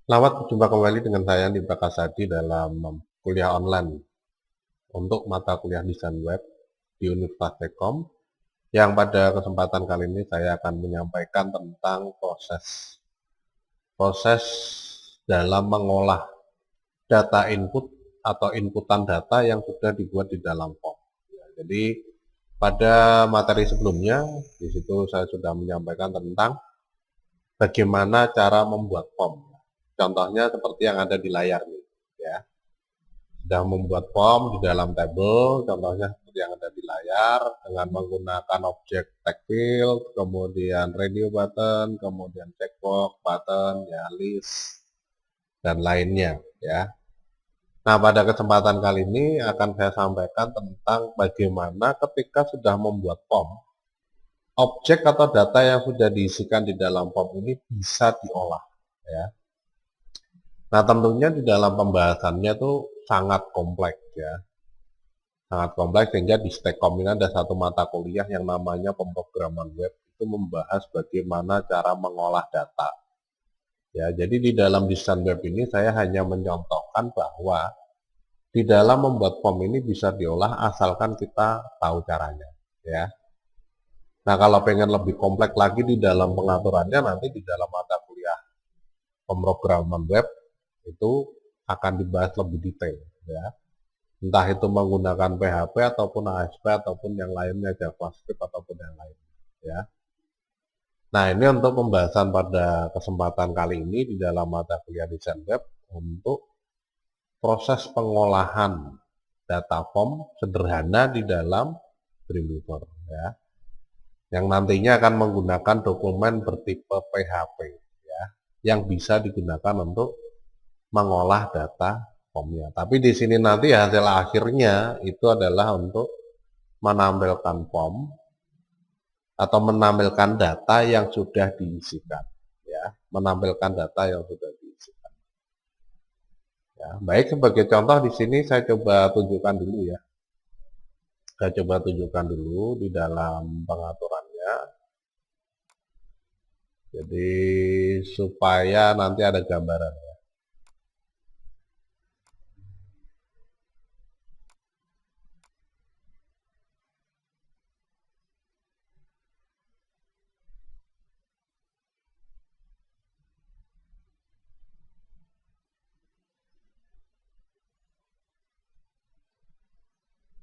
Selamat berjumpa kembali dengan saya Andi Prakasadi dalam kuliah online untuk mata kuliah desain web di Universitas Telkom, yang pada kesempatan kali ini saya akan menyampaikan tentang proses dalam mengolah data input atau inputan data yang sudah dibuat di dalam form. Jadi pada materi sebelumnya di situ saya sudah menyampaikan tentang bagaimana cara membuat form. Contohnya seperti yang ada di layar nih, ya. Sudah membuat form di dalam tabel, contohnya seperti yang ada di layar, dengan menggunakan objek text field, kemudian radio button, kemudian checkbox button, ya, list, dan lainnya, ya. Nah, pada kesempatan kali ini akan saya sampaikan tentang bagaimana ketika sudah membuat form, objek atau data yang sudah diisikan di dalam form ini bisa diolah, ya. Nah, tentunya di dalam pembahasannya itu sangat kompleks, ya. Sangat kompleks sehingga di Stekom ini ada satu mata kuliah yang namanya pemrograman web, itu membahas bagaimana cara mengolah data. Ya, jadi di dalam desain web ini saya hanya menyontohkan bahwa di dalam membuat form ini bisa diolah asalkan kita tahu caranya, ya. Nah, kalau pengen lebih kompleks lagi di dalam pengaturannya, nanti di dalam mata kuliah pemrograman web itu akan dibahas lebih detail, ya. Entah itu menggunakan PHP ataupun ASP ataupun yang lainnya, JavaScript ataupun yang lain, ya. Nah, ini untuk pembahasan pada kesempatan kali ini di dalam mata kuliah desain web untuk proses pengolahan data form sederhana di dalam Dreamweaver, ya, yang nantinya akan menggunakan dokumen bertipe PHP, ya, yang bisa digunakan untuk mengolah data formnya. Tapi di sini nanti hasil akhirnya itu adalah untuk menampilkan form atau menampilkan data yang sudah diisikan, ya, menampilkan data yang sudah diisikan. Ya, baik, sebagai contoh di sini saya coba tunjukkan dulu, ya. Saya coba tunjukkan dulu di dalam pengaturannya. Jadi supaya nanti ada gambaran.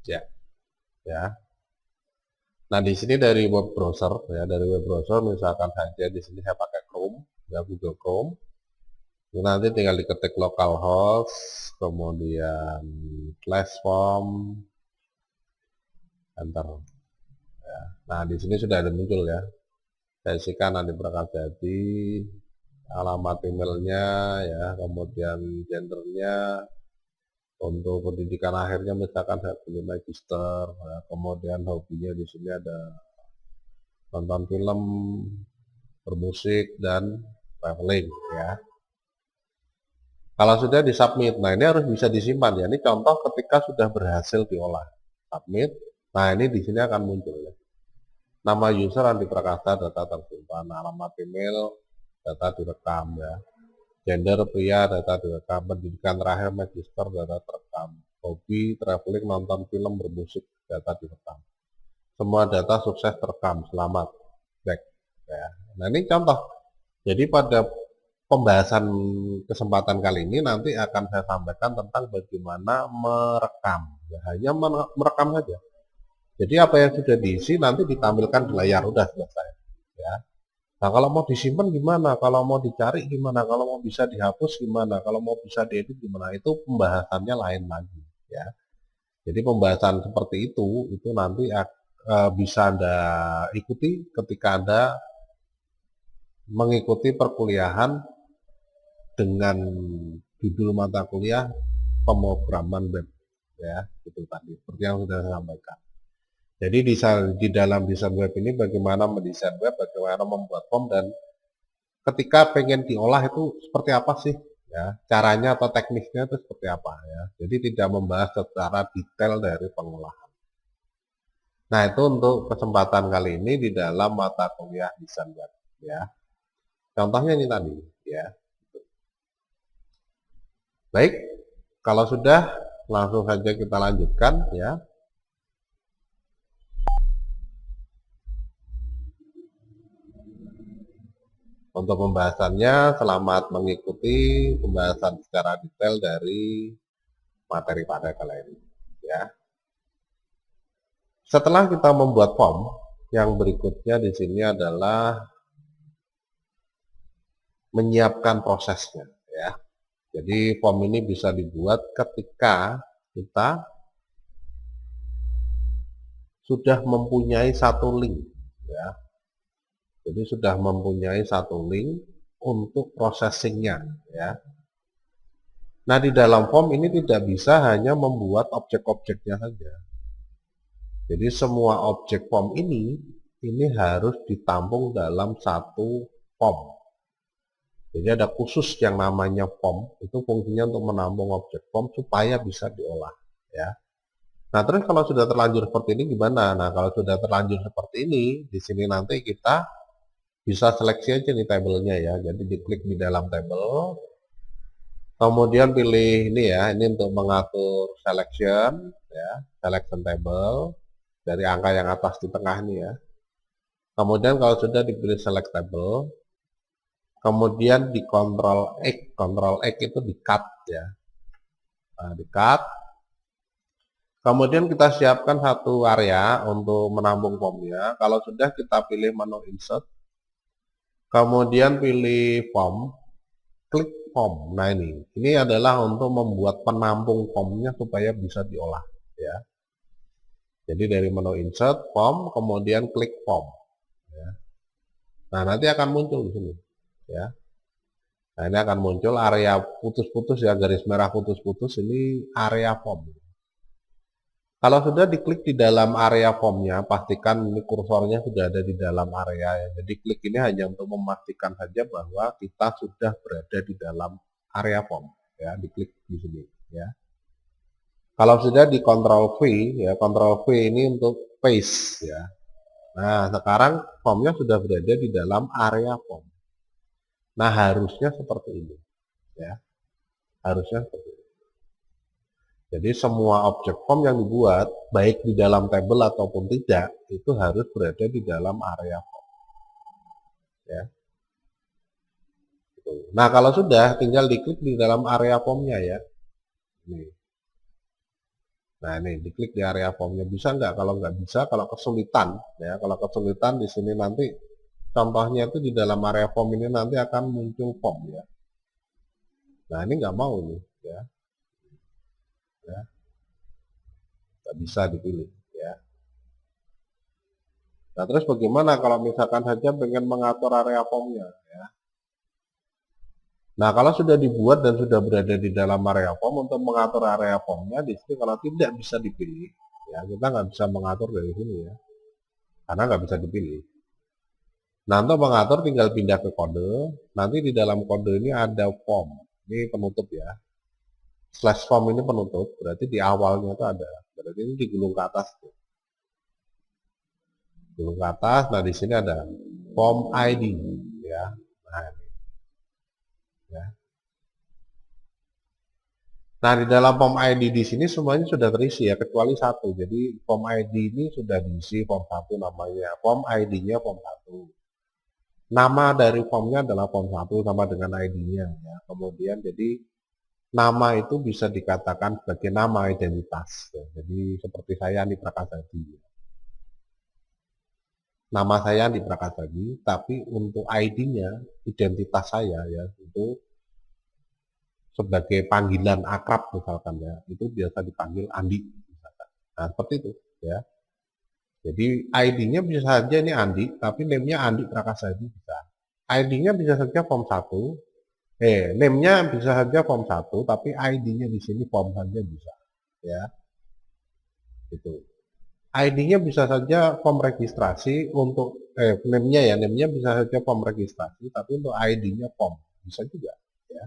Ya, ya. Nah, di sini dari web browser, ya, dari web browser misalkan saja di sini saya pakai Chrome, ya, Google Chrome. Ini nanti tinggal diketik localhost, kemudian slash form, enter. Ya. Nah, di sini sudah ada muncul, ya. Saya isikan Andi Prakasadi, alamat emailnya, ya, kemudian gendernya, untuk pendidikan akhirnya misalkan saya pilih magister, ya, kemudian hobinya di sini ada nonton film, bermusik, dan traveling, ya. Kalau sudah disubmit, nah ini harus bisa disimpan, ya. Ini contoh ketika sudah berhasil diolah. Submit. Nah, ini di sini akan muncul, ya. Nama user Andi Prakasa, data tersimpan. Alamat email, data direkam, ya. Gender pria, data direkam. Pendidikan terakhir magister, data terekam. Hobi traveling, nonton film, bermusik, data direkam. Semua data sukses terekam. Selamat. Back. Ya. Nah, ini contoh. Jadi pada pembahasan kesempatan kali ini nanti akan saya sampaikan tentang bagaimana merekam. Ya, hanya merekam saja. Jadi apa yang sudah diisi nanti ditampilkan di layar, udah selesai. Ya. Nah, kalau mau disimpan gimana? Kalau mau dicari gimana? Kalau mau bisa dihapus gimana? Kalau mau bisa diedit gimana? Itu pembahasannya lain lagi, ya. Jadi pembahasan seperti itu nanti bisa Anda ikuti ketika Anda mengikuti perkuliahan dengan judul mata kuliah pemrograman web, ya, itu tadi seperti yang sudah saya sampaikan. Jadi di dalam desain web ini bagaimana mendesain web, bagaimana membuat form, dan ketika pengen diolah itu seperti apa sih, ya, caranya atau teknisnya itu seperti apa, ya. Jadi tidak membahas secara detail dari pengolahan. Nah, itu untuk kesempatan kali ini di dalam mata kuliah desain web, ya. Contohnya ini tadi, ya. Baik, kalau sudah langsung saja kita lanjutkan ya. Untuk pembahasannya, selamat mengikuti pembahasan secara detail dari materi pada kali ini ya. Setelah kita membuat form, yang berikutnya di sini adalah menyiapkan prosesnya ya. Jadi form ini bisa dibuat ketika kita sudah mempunyai satu link ya. Jadi sudah mempunyai satu link untuk processingnya ya. Nah, di dalam form ini tidak bisa hanya membuat objek-objeknya saja. Jadi semua objek form ini harus ditampung dalam satu form. Jadi ada khusus yang namanya form, itu fungsinya untuk menampung objek form supaya bisa diolah ya. Nah, terus kalau sudah terlanjur seperti ini gimana? Nah, kalau sudah terlanjur seperti ini, di sini nanti kita bisa seleksi aja nih tabelnya ya. Jadi diklik di dalam tabel, kemudian pilih ini ya, ini untuk mengatur selection ya, selection table dari angka yang atas di tengah ini ya. Kemudian kalau sudah dipilih select table, kemudian di Ctrl X itu di cut ya. Nah, di cut. Kemudian kita siapkan satu area untuk menampung formnya. Kalau sudah kita pilih menu insert, kemudian pilih form, klik form. Nah, ini adalah untuk membuat penampung formnya supaya bisa diolah ya. Jadi dari menu insert, form, kemudian klik form ya. Nah, nanti akan muncul di sini ya. Nah, ini akan muncul area putus-putus ya, garis merah putus-putus, ini area form. Kalau sudah diklik di dalam area formnya, pastikan ini kursornya sudah ada di dalam area ya. Jadi klik ini hanya untuk memastikan saja bahwa kita sudah berada di dalam area form ya, diklik di sini ya. Kalau sudah di Ctrl V ya, Ctrl V ini untuk paste ya. Nah, sekarang formnya sudah berada di dalam area form. Nah, harusnya seperti ini ya. Harusnya seperti ini. Jadi semua objek form yang dibuat, baik di dalam tabel ataupun tidak, itu harus berada di dalam area form. Ya. Nah, kalau sudah, tinggal diklik di dalam area formnya ya. Ini. Nah, ini diklik di area formnya. Bisa nggak? Kalau nggak bisa, kalau kesulitan, ya, kalau kesulitan di sini nanti, contohnya itu di dalam area form ini nanti akan muncul form ya. Nah, ini nggak mau nih, ya. Ya. Nggak bisa dipilih ya. Nah, terus bagaimana kalau misalkan saja pengen mengatur area formnya ya. Nah, kalau sudah dibuat dan sudah berada di dalam area form, untuk mengatur area formnya di sini kalau tidak bisa dipilih ya, kita nggak bisa mengatur dari sini ya, karena nggak bisa dipilih. Nah, untuk mengatur tinggal pindah ke kode. Nanti di dalam kode ini ada form, ini penutup ya, slash form ini penutup, berarti di awalnya itu ada, berarti ini digulung ke atas tuh. Gulung ke atas. Nah, di sini ada form ID ya. Nah, ini ya. Nah, di dalam form ID di sini semuanya sudah terisi ya, kecuali satu. Jadi form ID ini sudah diisi form 1 namanya, form ID-nya form 1. Nama dari formnya adalah form 1 sama dengan ID-nya ya. Kemudian jadi nama itu bisa dikatakan sebagai nama identitas ya. Jadi seperti saya Andi Prakasadi. Nama saya Andi Prakasadi, tapi untuk ID-nya, identitas saya ya, itu sebagai panggilan akrab misalkan ya, itu biasa dipanggil Andi misalkan. Nah, seperti itu ya. Jadi ID-nya bisa saja ini Andi, tapi name-nya Andi Prakasadi bisa. ID-nya bisa saja form 1, name-nya bisa saja form 1, tapi ID-nya di sini form saja bisa ya. Itu. ID-nya bisa saja form registrasi untuk name-nya ya, name-nya bisa saja form registrasi, tapi untuk ID-nya form bisa juga ya.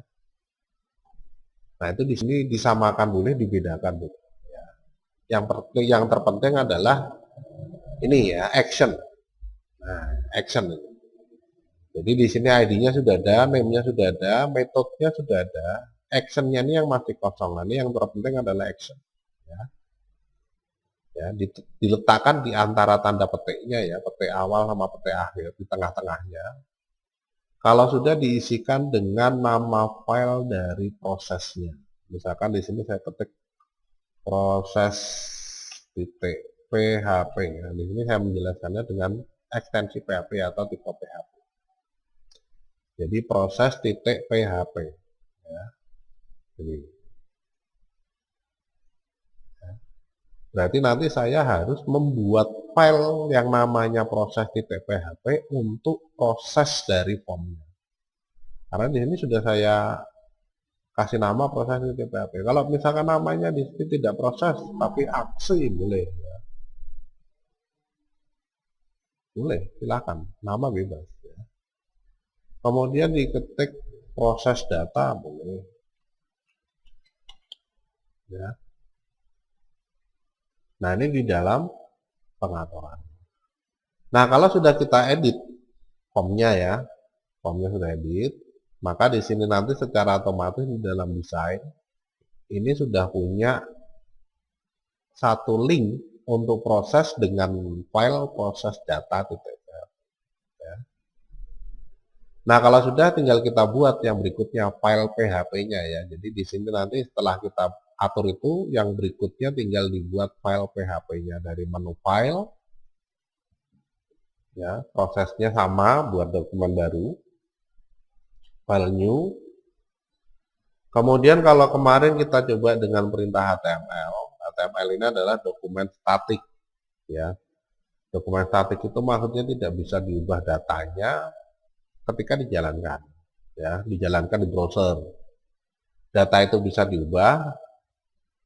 Nah, itu di sini disamakan boleh, dibedakan boleh. Ya. Yang terpenting adalah ini ya, action. Nah, action. Jadi di sini ID-nya sudah ada, name-nya sudah ada, metodenya sudah ada, actionnya ini yang masih kosong. Nah, ini yang terpenting adalah action. Ya, ya diletakkan di antara tanda petiknya ya, petik awal sama petik akhir di tengah-tengahnya. Kalau sudah diisikan dengan nama file dari prosesnya. Misalkan di sini saya ketik proses titik PHP. Nah, di sini saya menjelaskannya dengan ekstensi PHP atau tipe PHP. Jadi proses titik PHP. Ya. Ini. Ya. Berarti nanti saya harus membuat file yang namanya proses titik PHP untuk proses dari formnya. Karena di sini sudah saya kasih nama proses titik PHP. Kalau misalkan namanya di sini tidak proses, tapi aksi boleh. Ya. Boleh, silakan. Nama bebas. Ya. Kemudian diketik proses data boleh. Ya. Nah, ini di dalam pengaturan. Nah, kalau sudah kita edit formnya ya, formnya sudah edit, maka di sini nanti secara otomatis di dalam desain ini sudah punya satu link untuk proses dengan file proses data titik. Ya. Nah, kalau sudah tinggal kita buat yang berikutnya file PHP-nya ya. Jadi di sini nanti setelah kita atur itu, yang berikutnya tinggal dibuat file PHP-nya dari menu file. Ya, prosesnya sama buat dokumen baru. File new. Kemudian kalau kemarin kita coba dengan perintah HTML. HTML ini adalah dokumen statik ya. Dokumen statik itu maksudnya tidak bisa diubah datanya ketika dijalankan ya, dijalankan di browser. Data itu bisa diubah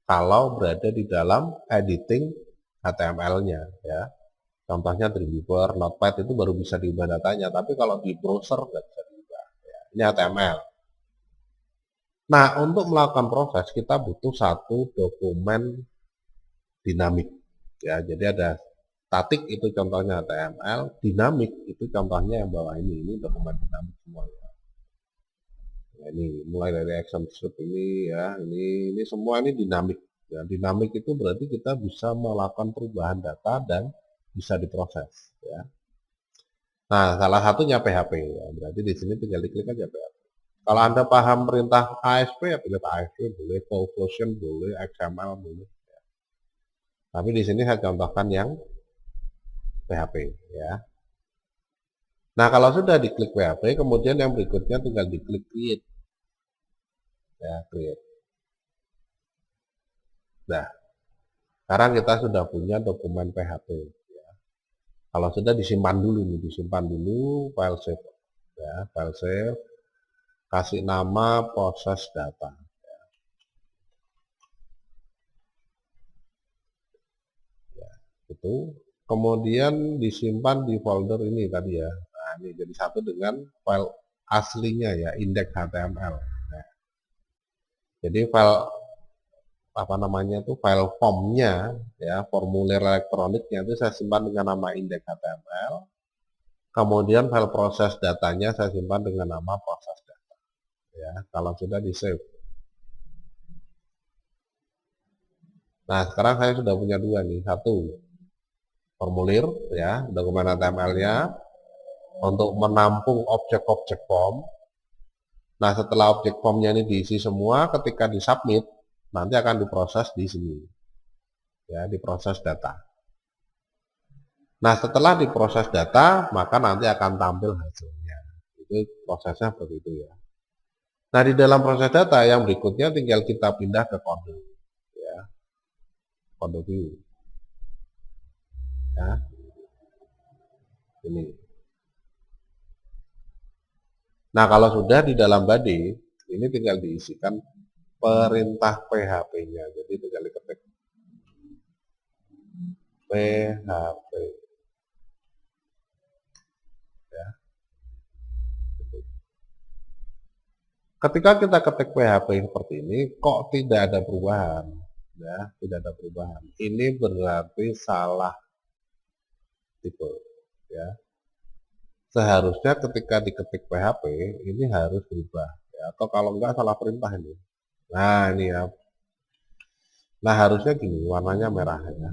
kalau berada di dalam editing HTML-nya ya. Contohnya Dreamweaver, Notepad itu baru bisa diubah datanya, tapi kalau di browser nggak bisa diubah. Ya. Ini HTML. Nah, untuk melakukan proses kita butuh satu dokumen dinamik. Ya, jadi ada statik itu contohnya HTML, dinamik itu contohnya yang bawah ini dokumen dinamik semuanya. Ya, ini mulai dari action script ini ya, ini semua ini dinamik. Ya, dinamik itu berarti kita bisa melakukan perubahan data dan bisa diproses. Ya. Nah, salah satunya PHP. Ya. Berarti di sini tinggal diklik aja PHP. Kalau Anda paham perintah ASP, ya pilih ASP, boleh Convolution, boleh XML, boleh. Ya. Tapi di sini saya contohkan yang PHP. Ya. Nah, kalau sudah diklik PHP, kemudian yang berikutnya tinggal diklik Create. Ya, Create. Nah, sekarang kita sudah punya dokumen PHP. Ya. Kalau sudah disimpan dulu nih, disimpan dulu file save. Ya, file save. Kasih nama proses data. Ya, itu. Kemudian disimpan di folder ini tadi ya. Nah, ini jadi satu dengan file aslinya ya, index HTML. Nah, jadi file apa namanya itu file formnya ya, formulir elektroniknya itu saya simpan dengan nama index HTML. Kemudian file proses datanya saya simpan dengan nama proses data. Ya, kalau sudah di save. Nah, sekarang saya sudah punya dua nih. Satu, formulir ya, dokumen HTML-nya untuk menampung objek-objek form. Nah, setelah objek formnya ini diisi semua, ketika disubmit, nanti akan diproses di sini. Ya, diproses data. Nah, setelah diproses data, maka nanti akan tampil hasilnya. Itu prosesnya begitu ya. Nah, di dalam proses data yang berikutnya tinggal kita pindah ke kode. Ya, kode view. Ya, ini. Nah, kalau sudah di dalam body, ini tinggal diisikan perintah PHP-nya. Jadi tinggal diketik PHP. Ya. Ketika kita ketik PHP seperti ini, kok tidak ada perubahan? Ya, tidak ada perubahan. Ini berarti salah tipe. Ya. Seharusnya ketika diketik PHP, ini harus berubah. Ya. Atau kalau enggak salah perintah ini. Nah ini ya. Nah harusnya gini, warnanya merah ya.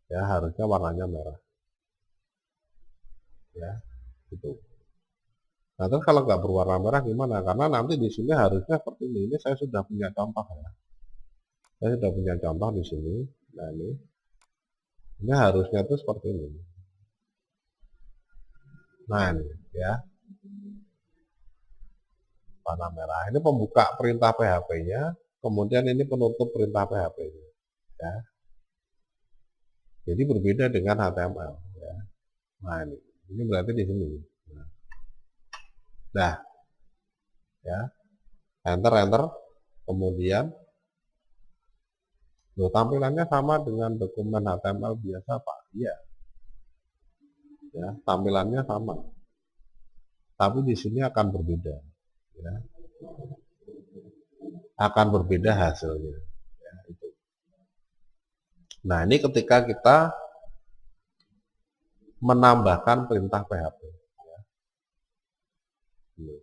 Ya harusnya warnanya merah. Ya, gitu. Nah terus kalau nggak berwarna merah gimana? Karena nanti di sini harusnya seperti ini. Ini saya sudah punya contoh ya. Saya sudah punya contoh di sini. Nah ini harusnya tuh seperti ini. Nah ini ya, warna merah. Ini pembuka perintah PHP-nya. Kemudian ini penutup perintah PHP-nya. Ya. Jadi berbeda dengan HTML. Ya. Nah ini berarti di sini. Nah, ya, enter. Kemudian, loh, tampilannya sama dengan dokumen HTML biasa, Pak. Iya, ya, tampilannya sama. Tapi di sini akan berbeda, ya. Akan berbeda hasilnya. Ya, itu. Nah, ini ketika kita menambahkan perintah PHP. Ya.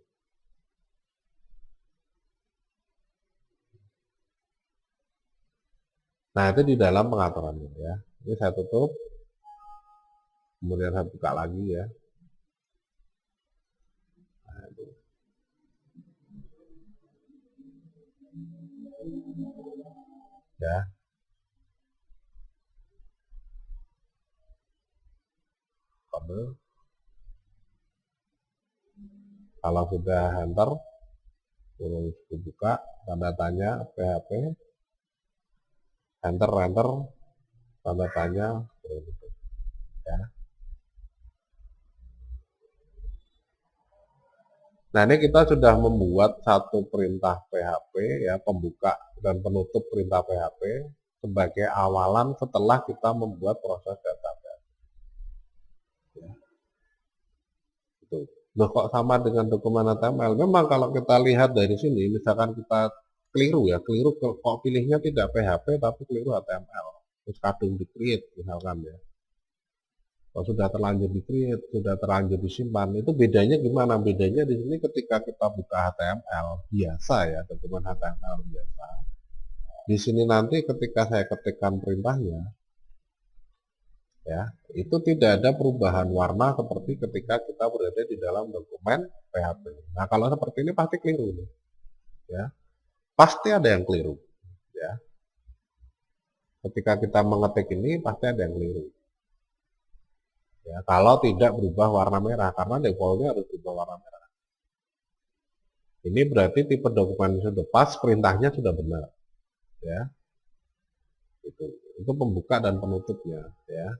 Nah, itu di dalam pengaturannya ya. Ini saya tutup, kemudian saya buka lagi ya. Nah, itu. Ya. Kode. Kalau sudah enter, terus dibuka tanda tanya PHP, enter, tanda tanya, ya. Nah ini kita sudah membuat satu perintah PHP ya, pembuka dan penutup perintah PHP sebagai awalan setelah kita membuat proses database. Ya. Itu. Loh kok sama dengan dokumen HTML? Memang kalau kita lihat dari sini, misalkan kita keliru kok pilihnya tidak PHP tapi keliru HTML. Terus kadung di-create misalkan ya. Kalau sudah terlanjur di-create, sudah terlanjur disimpan, itu bedanya gimana? Bedanya di sini ketika kita buka HTML biasa ya, dokumen HTML biasa. Di sini nanti ketika saya ketikkan perintahnya, ya, itu tidak ada perubahan warna seperti ketika kita berada di dalam dokumen PHP. Nah, kalau seperti ini pasti keliru, ya. Pasti ada yang keliru, ya. Ketika kita mengetik ini pasti ada yang keliru. Ya, kalau tidak berubah warna merah, karena defaultnya harus berubah warna merah. Ini berarti tipe dokumen sudah pas, perintahnya sudah benar, ya. Itu pembuka dan penutupnya, ya.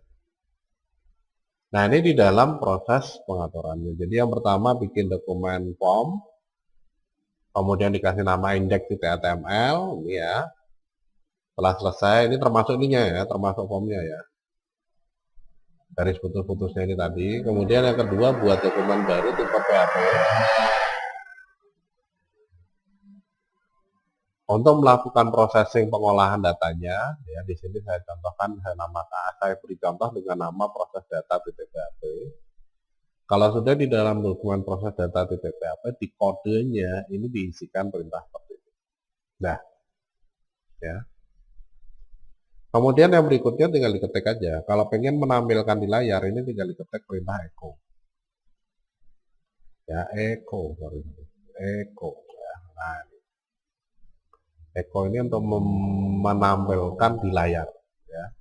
Nah ini di dalam proses pengaturannya. Jadi yang pertama bikin dokumen form, kemudian dikasih nama index.html, ini ya. Setelah selesai, ini termasuk ininya ya, termasuk formnya ya. Garis putus-putusnya ini tadi. Kemudian yang kedua buat dokumen baru tipe PHP. Untuk melakukan processing pengolahan datanya, ya di sini saya contohkan, saya beri contoh dengan nama proses data.php. Kalau sudah di dalam dokumen proses data.php, di kodenya ini diisikan perintah seperti itu. Nah, ya. Kemudian yang berikutnya tinggal diketik aja. Kalau pengen menampilkan di layar, ini tinggal diketik perintah echo. Ya, echo, echo. Ya. Nah, echo ini untuk menampilkan di layar. Ya.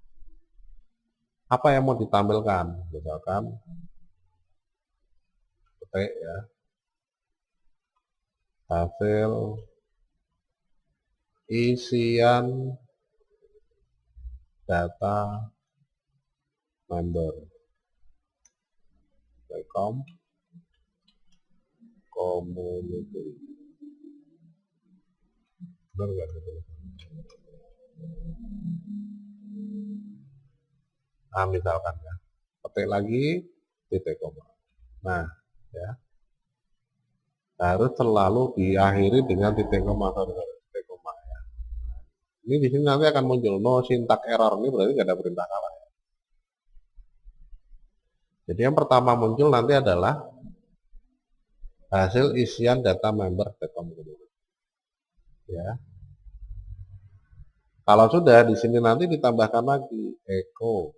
Apa yang mau ditampilkan? Misalkan ketik ya, hasil isian data member community. Benar nggak gitu? Nah misalkan ya, ketik lagi titik koma. Nah ya, harus selalu diakhiri dengan titik koma atau dengan titik koma ya. Ini di sini nanti akan muncul no syntax error, ini berarti nggak ada perintah salah ya. Jadi yang pertama muncul nanti adalah hasil isian data member Telkom. Ya. Kalau sudah di sini nanti ditambahkan lagi echo,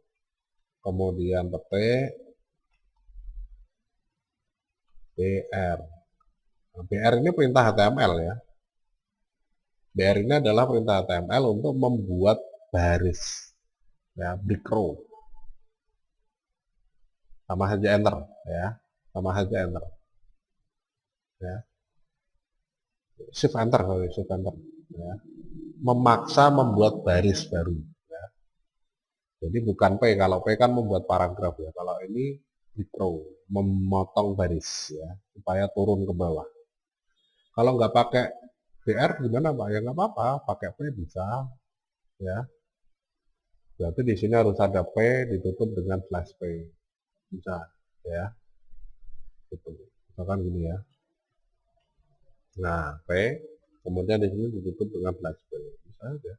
kemudian petik BR. Nah, BR ini perintah HTML ya. BR ini adalah perintah HTML untuk membuat baris, ya, big row. Sama saja enter, ya, sama saja enter. Ya. Shift enter, shift enter. Ya. Memaksa membuat baris baru. Ya. Jadi bukan P, kalau P kan membuat paragraf ya. Kalau ini big row, memotong baris ya, supaya turun ke bawah. Kalau nggak pakai BR gimana Pak? Ya nggak apa-apa, pakai P bisa, ya. Berarti di sini harus ada P ditutup dengan slash P, bisa, ya. Gitu. Misalkan gini ya. Nah, P, kemudian di sini ditutup dengan slash P, bisa aja.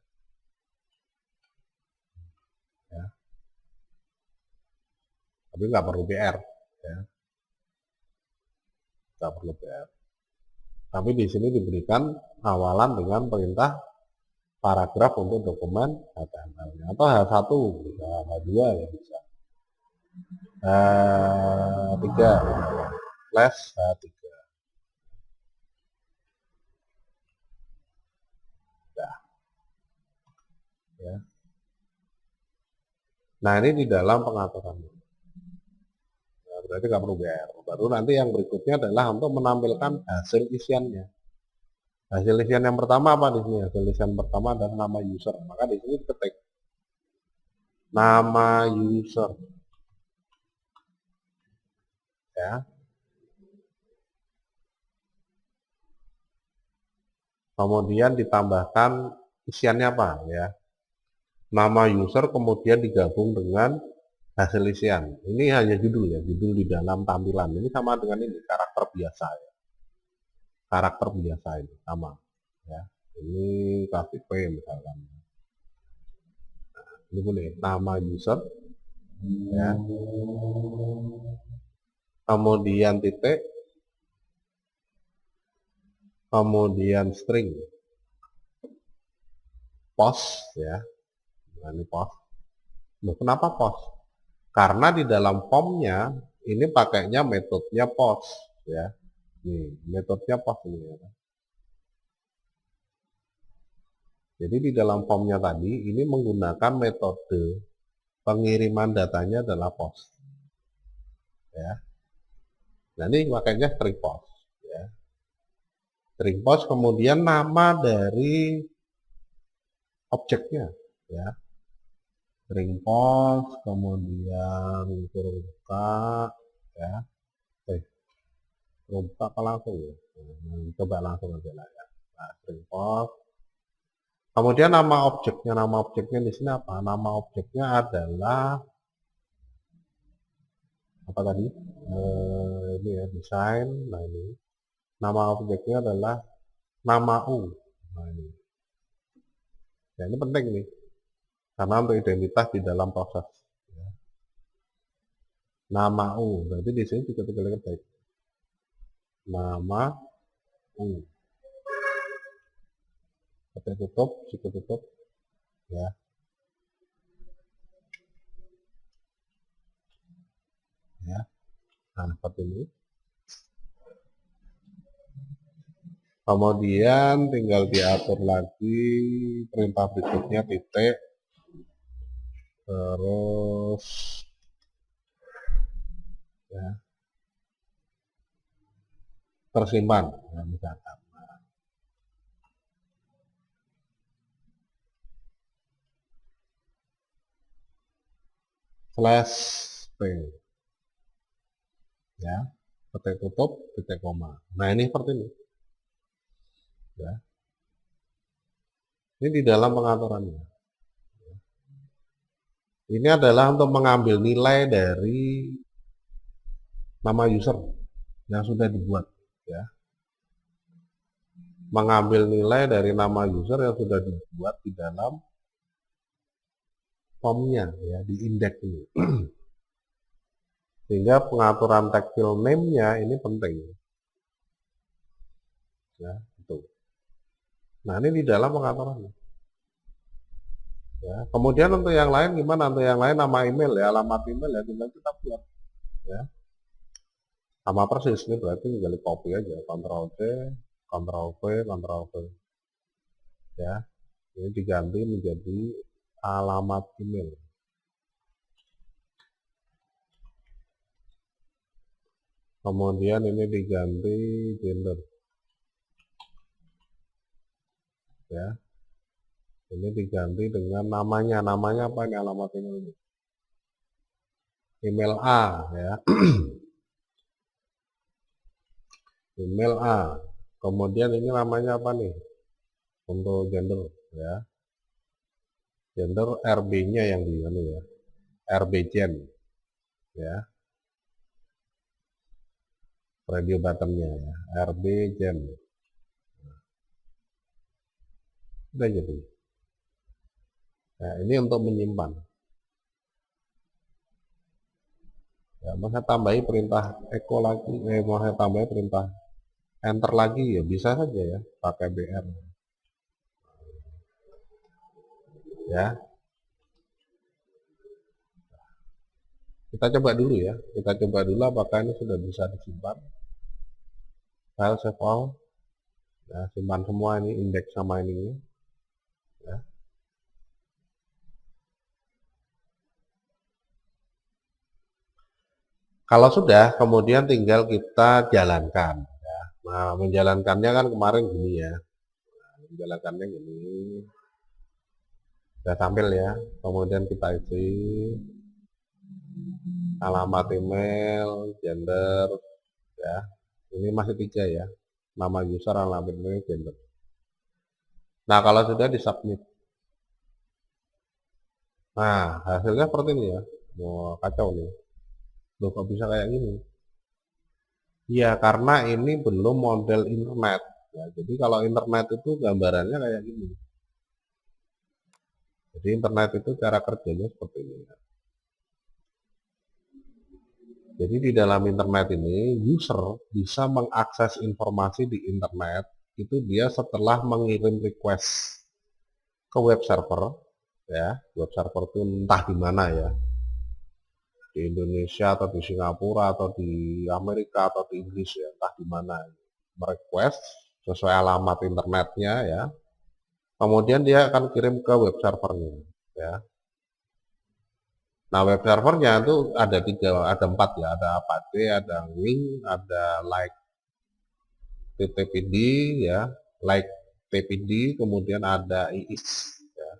Ya. Tapi nggak perlu BR, ya. Nggak perlu BR. Tapi di sini diberikan awalan dengan perintah paragraf untuk dokumen HTML-nya, atau H1 bisa, H2 ya bisa, H3 slash H3 ya. Nah ini di dalam pengaturan, nah, berarti nggak perlu BR. Baru nanti yang berikutnya adalah untuk menampilkan hasil isiannya. Hasil isian yang pertama apa di sini? Hasil isian pertama adalah nama user. Maka di sini ketik nama user, ya. Kemudian ditambahkan isiannya apa ya? Nama user kemudian digabung dengan hasil isian. Ini hanya judul ya, judul di dalam tampilan. Ini sama dengan ini karakter biasa ya. Karakter biasa ini sama ya. Ini kasih P misalkan. Nah, ini boleh nama user ya. Kemudian titik, kemudian string, post ya. Nah, ini post. Loh, kenapa post? Karena di dalam formnya ini pakainya metodenya post ya. Nih, metodenya post ini ya. Jadi di dalam formnya tadi ini menggunakan metode pengiriman datanya adalah post. Ya. Nah, ini makanya string post ya. String post kemudian nama dari objeknya ya. String post kemudian kurung buka ya. Kurung buka apa langsung ya? Coba langsung aja lah ya. Nah, string post. Kemudian nama objeknya di sini apa? Nama objeknya adalah apa tadi? Ini ya desain. Nah ini nama objeknya adalah nama U. Nah ini. Ya, ini penting nih, karena untuk identitas di dalam proses. Ya. Nama U. Berarti di sini juga tinggal ketik nama U. Ketik tutup, siku tutup, ya. Ya. Nah, seperti ini. Kemudian tinggal diatur lagi perintah berikutnya titik, terus ya, tersimpan, ya, misalkan. Slash P, ya, ketik tutup, titik koma. Nah ini seperti ini. Ya. Ini di dalam pengaturannya. Ini adalah untuk mengambil nilai dari nama user yang sudah dibuat. Ya. Mengambil nilai dari nama user yang sudah dibuat di dalam formnya, ya, di indeks ini. Sehingga pengaturan tactile name-nya ini penting. ya itu. Nah ini di dalam pengaturannya. Ya. Kemudian untuk yang lain gimana? Untuk yang lain nama email ya, alamat email ya tinggal kita buat ya. Sama persis ini berarti tinggal copy aja, Ctrl C, Ctrl V, Ctrl V. Ya. Ini diganti menjadi alamat email. Kemudian ini diganti gender. Ya. Ini diganti dengan namanya. Namanya apa ini alamat email ini? Email A ya. Email A. Kemudian ini namanya apa nih? Untuk gender ya. Gender RB-nya yang di ini ya. RB Gen ya. Radio buttonnya ya. RB Gen. Udah jadi. Nah, ini untuk menyimpan. Ya, mau saya tambahi perintah echo lagi, mau saya tambahi perintah enter lagi ya bisa saja ya, pakai BR. Ya. Kita coba dulu ya. Kita coba dulu apakah ini sudah bisa disimpan. File save all. Ya, simpan semua ini indeks sama ini. Ya. Kalau sudah, kemudian tinggal kita jalankan. Ya. Nah, menjalankannya kan kemarin gini ya. Nah, menjalankannya gini. Sudah tampil ya. Kemudian kita isi alamat email, gender, ya. Ini masih 3 ya. Nama user, alamat email, gender. Nah, kalau sudah disubmit. Nah, hasilnya seperti ini ya. Mau kacau nih. Loh, kok bisa kayak gini? Ya, karena ini belum model internet. Ya, jadi kalau internet itu gambarannya kayak gini. Jadi internet itu cara kerjanya seperti ini. Jadi di dalam internet ini, user bisa mengakses informasi di internet, itu dia setelah mengirim request ke web server, ya, web server itu entah di mana ya, di Indonesia atau di Singapura atau di Amerika atau di Inggris ya, entah di mana, merequest sesuai alamat internetnya ya, kemudian dia akan kirim ke web servernya ya. Nah web servernya itu ada 4 ya, ada Apache, ada Wing, ada Like TPD ya, Like TPD, kemudian ada IIS. Ya.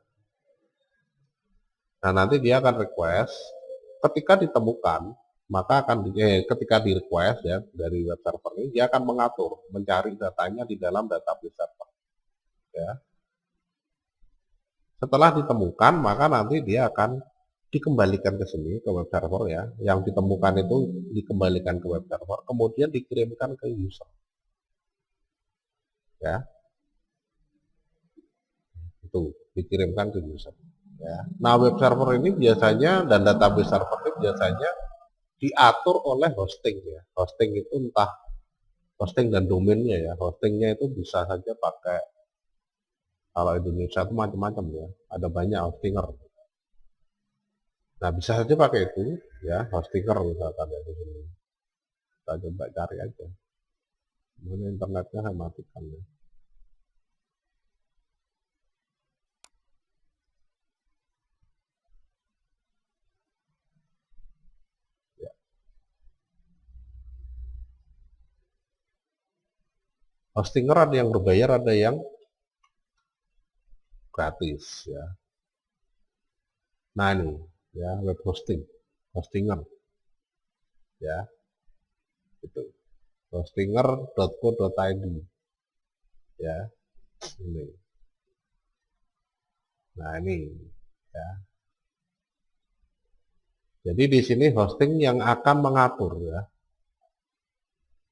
Nah nanti dia akan request, ketika ditemukan maka akan ketika di request ya dari web server ini dia akan mengatur mencari datanya di dalam database server ya. Setelah ditemukan maka nanti dia akan dikembalikan ke sini ke web server ya, yang ditemukan itu dikembalikan ke web server kemudian dikirimkan ke user ya, itu dikirimkan ke user ya. Nah web server ini biasanya dan database server ini biasanya diatur oleh hosting ya. Hosting itu entah hosting dan domainnya ya. Hostingnya itu bisa saja pakai, kalau Indonesia itu macam-macam ya. Ada banyak hostinger. Nah bisa saja pakai itu ya, hostinger misalkan ya di sini. Kita coba cari aja. Mana internetnya saya matikan ya. Hostinger ada yang berbayar, ada yang gratis ya. Nah ini ya web hosting, hostinger ya, itu hostinger.co.id ya ini. Nah ini ya. Jadi di sini hosting yang akan mengatur ya,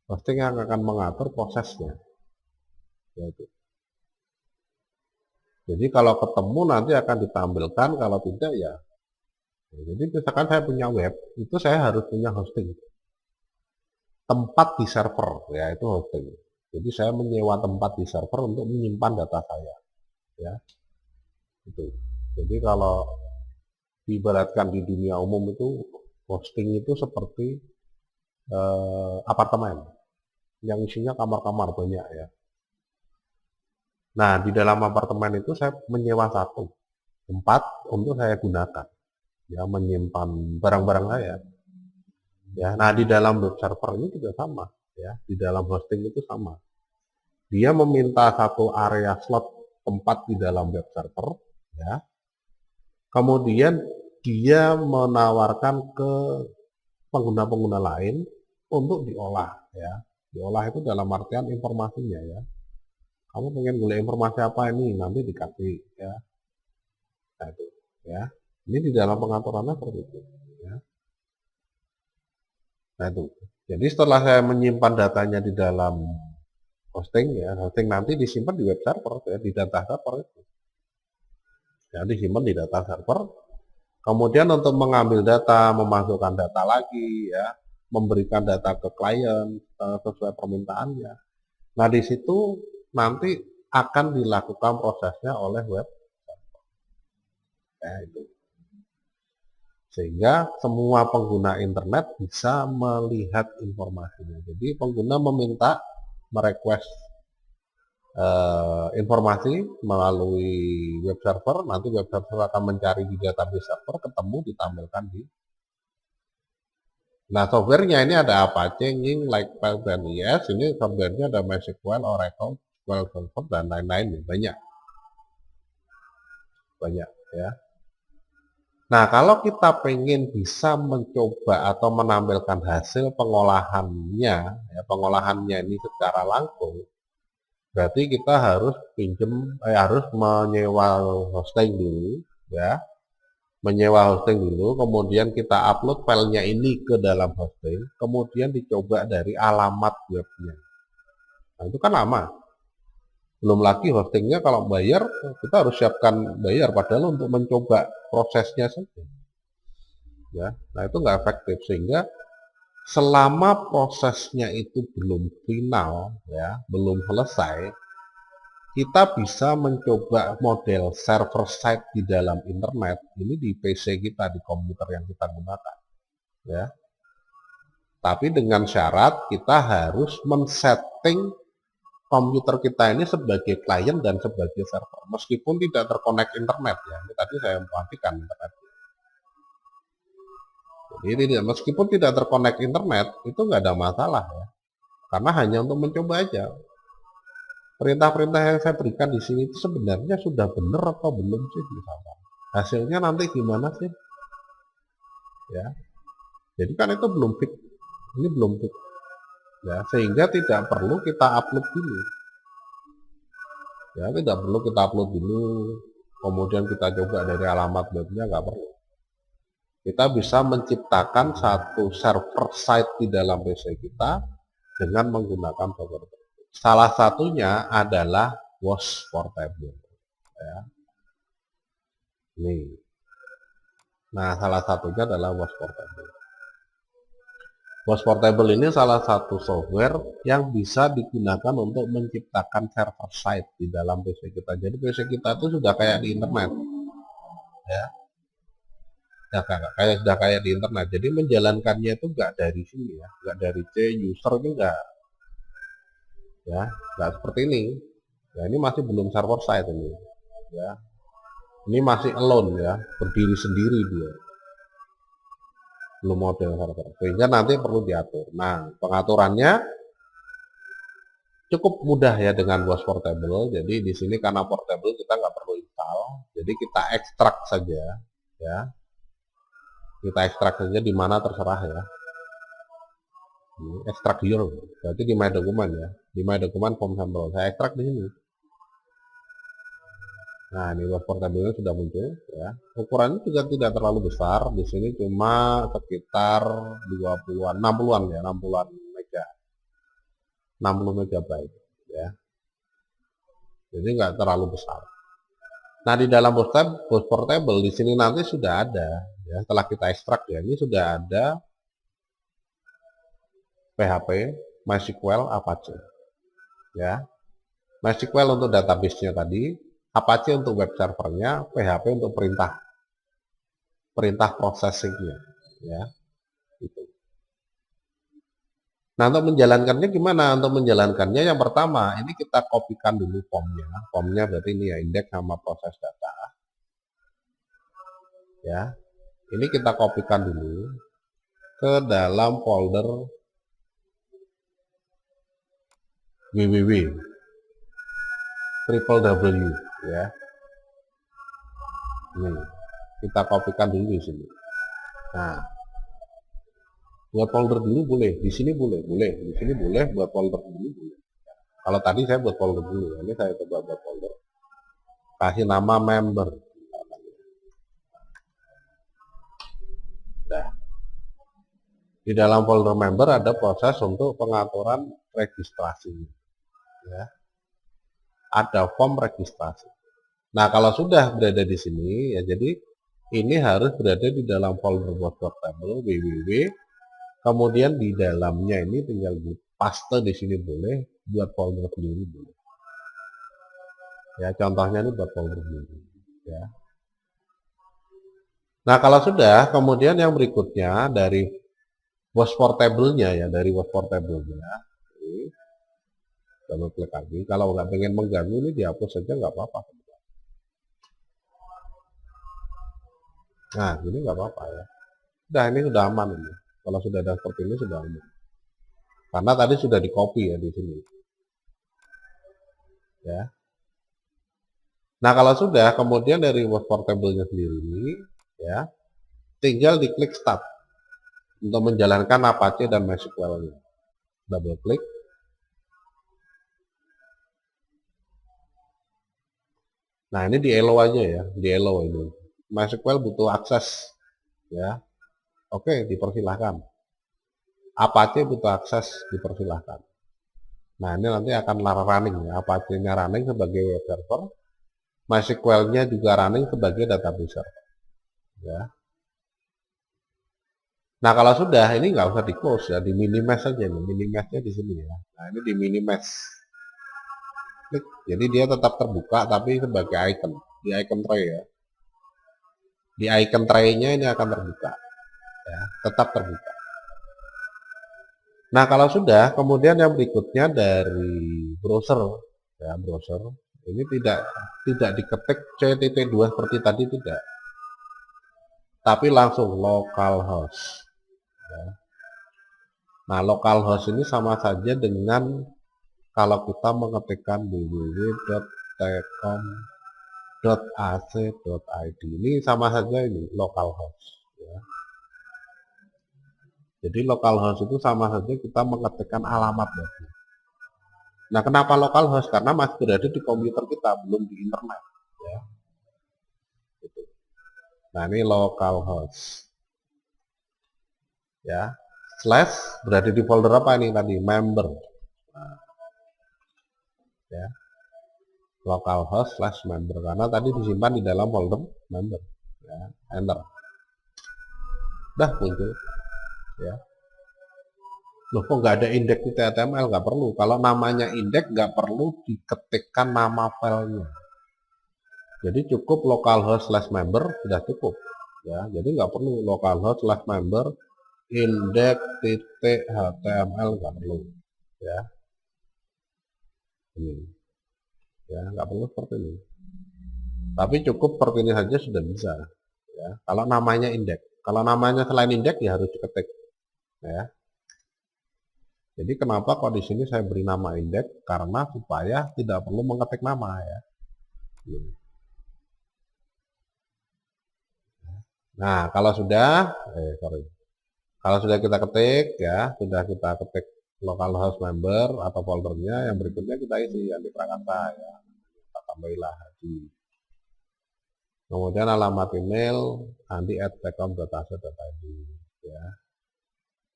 hosting yang akan mengatur prosesnya. Yaitu. Jadi kalau ketemu nanti akan ditampilkan, kalau tidak ya. Jadi misalkan saya punya web, itu saya harus punya hosting. Tempat di server, ya itu hosting. Jadi saya menyewa tempat di server untuk menyimpan data saya, ya. Itu. Jadi kalau diibaratkan di dunia umum itu hosting itu seperti apartemen yang isinya kamar-kamar banyak ya. Nah, di dalam apartemen itu saya menyewa satu tempat untuk saya gunakan, ya, menyimpan barang-barang saya. Ya, nah di dalam web server ini juga sama, ya, di dalam hosting itu sama. Dia meminta satu area slot tempat di dalam web server, ya. Kemudian dia menawarkan ke pengguna-pengguna lain untuk diolah, ya. Diolah itu dalam artian informasinya, ya. Kamu pengen golek informasi apa ini, nanti dikasih, ya. Nah itu, ya. Ini di dalam pengaturannya seperti itu, ya. Nah itu. Jadi setelah saya menyimpan datanya di dalam hosting, ya, hosting nanti disimpan di web server, ya, di data server itu. Ya, disimpan di data server. Kemudian untuk mengambil data, memasukkan data lagi, ya, memberikan data ke klien sesuai permintaannya. Nah di situ nanti akan dilakukan prosesnya oleh web server. Ya, itu. Sehingga semua pengguna internet bisa melihat informasinya. Jadi pengguna meminta merequest informasi melalui web server, nanti web server akan mencari di database server, ketemu, ditampilkan di. Nah, softwarenya ini ada Apache, Ning, Lightfile, dan IS. Ini softwarenya ada MySQL, Oracle, SQL Server, dan lain-lain. Banyak. Banyak, ya. Nah, kalau kita pengen bisa mencoba atau menampilkan hasil pengolahannya, ya, pengolahannya ini secara langsung, berarti kita harus harus menyewa hosting dulu, ya, menyewa hosting dulu, kemudian kita upload filenya ini ke dalam hosting, kemudian dicoba dari alamat webnya. Nah itu kan lama. Belum lagi hostingnya kalau bayar, kita harus siapkan bayar, padahal untuk mencoba prosesnya saja. Ya, nah itu nggak efektif, sehingga selama prosesnya itu belum final, ya, belum selesai, kita bisa mencoba model server side di dalam internet ini di PC kita, di komputer yang kita gunakan, ya. Tapi dengan syarat kita harus men-setting komputer kita ini sebagai klien dan sebagai server, meskipun tidak terkonek internet, ya. Ini tadi saya matikan internet. Jadi meskipun tidak terkonek internet itu nggak ada masalah, ya, karena hanya untuk mencoba aja. Perintah-perintah yang saya berikan di sini itu sebenarnya sudah benar atau belum sih, misalkan. Hasilnya nanti gimana sih? Ya, jadi kan itu belum fit, ini belum fit, ya, sehingga tidak perlu kita upload dulu. Ya, tidak perlu kita upload dulu, kemudian kita coba dari alamat webnya, nggak perlu. Kita bisa menciptakan satu server site di dalam PC kita dengan menggunakan software. Salah satunya adalah WOS Portable. Ya. Nih. Nah, salah satunya adalah WOS Portable. WOS Portable ini salah satu software yang bisa digunakan untuk menciptakan server site di dalam PC kita. Jadi PC kita itu sudah kayak di internet. Ya. Sudah kayak di internet. Jadi menjalankannya itu nggak dari sini, ya, nggak dari C user itu nggak, ya, nggak seperti ini. Ya, ini masih belum server side ini, ya. Ini masih alone, ya, berdiri sendiri dia, belum model server. Sehingga nanti perlu diatur. Nah, pengaturannya cukup mudah ya dengan WOS Portable. Jadi di sini karena portable kita nggak perlu install, jadi kita ekstrak saja, ya. Kita ekstrak saja di mana terserah, ya. Ekstrak here, berarti di my dokumen, ya, di my dokumen form sampel. Saya ekstrak di sini. Nah, ini WOS Portable sudah muncul, ya. Ukurannya juga tidak terlalu besar. Di sini cuma sekitar 20-an, 60-an, ya, 60-an mega, 60 megabyte, ya. Jadi nggak terlalu besar. Nah, di dalam WOS Portable di sini nanti sudah ada, ya, setelah kita ekstrak, ya, ini sudah ada PHP, MySQL, Apache. ya. MySQL untuk database-nya tadi, Apache untuk web servernya, PHP untuk perintah processing-nya, ya. Gitu. Nah, untuk menjalankannya gimana? Untuk menjalankannya yang pertama, ini kita kopikan dulu formnya. Formnya berarti ini ya, indeks sama proses data. Ya. Ini kita kopikan dulu ke dalam folder www triple W ya. Ini kita kopikan dulu di sini. Nah, buat folder dulu boleh, di sini boleh, di sini boleh, buat folder dulu boleh. Kalau tadi saya buat folder dulu, ini saya coba buat folder. Kasih nama member. Nah, di dalam folder member ada proses untuk pengaturan registrasi. Ya. Ada form registrasi. Nah, kalau sudah berada di sini, ya jadi ini harus berada di dalam folder buat portable www. Kemudian di dalamnya ini tinggal di paste di sini boleh, buat folder sendiri boleh. Ya, contohnya ini buat folder sendiri. Ya. Nah, kalau sudah, kemudian yang berikutnya dari WAS portable-nya ya, dari WAS portable-nya. Double klik lagi. Kalau nggak pengen mengganggu ini dihapus saja nggak apa-apa. Nah, ini nggak apa-apa ya. Udah, ini sudah aman ini. Kalau sudah ada seperti ini sudah aman. Karena tadi sudah di copy ya di sini. Ya. Nah, kalau sudah, kemudian dari WAS portable-nya sendiri ini, ya, tinggal diklik start untuk menjalankan Apache dan MySQL-nya. Double klik. Nah, ini di allow aja ya, di allow ini. MySQL butuh akses, ya. Oke, dipersilahkan. Apache butuh akses, dipersilahkan. Nah, ini nanti akan running ya. Apache-nya running sebagai web server, MySQL-nya juga running sebagai database server. Ya. Nah, kalau sudah ini nggak usah di close ya, di minimize saja nih. Minimize-nya di sini ya. Nah, ini di minimize. Klik. Jadi dia tetap terbuka tapi sebagai icon, di icon tray ya. Di icon tray-nya ini akan terbuka. Ya, tetap terbuka. Nah, kalau sudah, kemudian yang berikutnya dari browser, ya browser, ini tidak diketik CTT2 seperti tadi tidak, tapi langsung localhost. Ya. Nah, localhost ini sama saja dengan kalau kita mengetikkan www.telkom.ac.id, ini sama saja ini localhost. Ya. Jadi localhost itu sama saja kita mengetikkan alamat berarti. Nah, kenapa localhost? Karena masih berada di komputer kita, belum di internet. Ya. Gitu. Nah, ini localhost. Ya, slash berada di folder apa ini tadi? Member. Nah, ya, localhost slash member karena tadi disimpan di dalam folder member. Ya, enter. Dah muncul. Ya. Loh, kok nggak ada indeks di HTML? Nggak perlu. Kalau namanya indeks nggak perlu diketikkan nama filenya. Jadi cukup localhost slash member sudah cukup. Ya, jadi nggak perlu localhost slash member index.html nggak perlu. Ya, ini. Ya, nggak perlu seperti ini. Tapi cukup seperti ini saja sudah bisa. Ya, kalau namanya indeks. Kalau namanya selain indeks ya harus diketik. Ya. Jadi kenapa kok di sini saya beri nama indeks? Karena supaya tidak perlu mengetik nama ya. Nah, kalau sudah, kalau sudah kita ketik ya, sudah kita ketik localhost member atau foldernya, yang berikutnya kita isi yang di Prakasa ya. Kita tambahilah Haji. Kemudian alamat email andi@telkom.ac.id ya.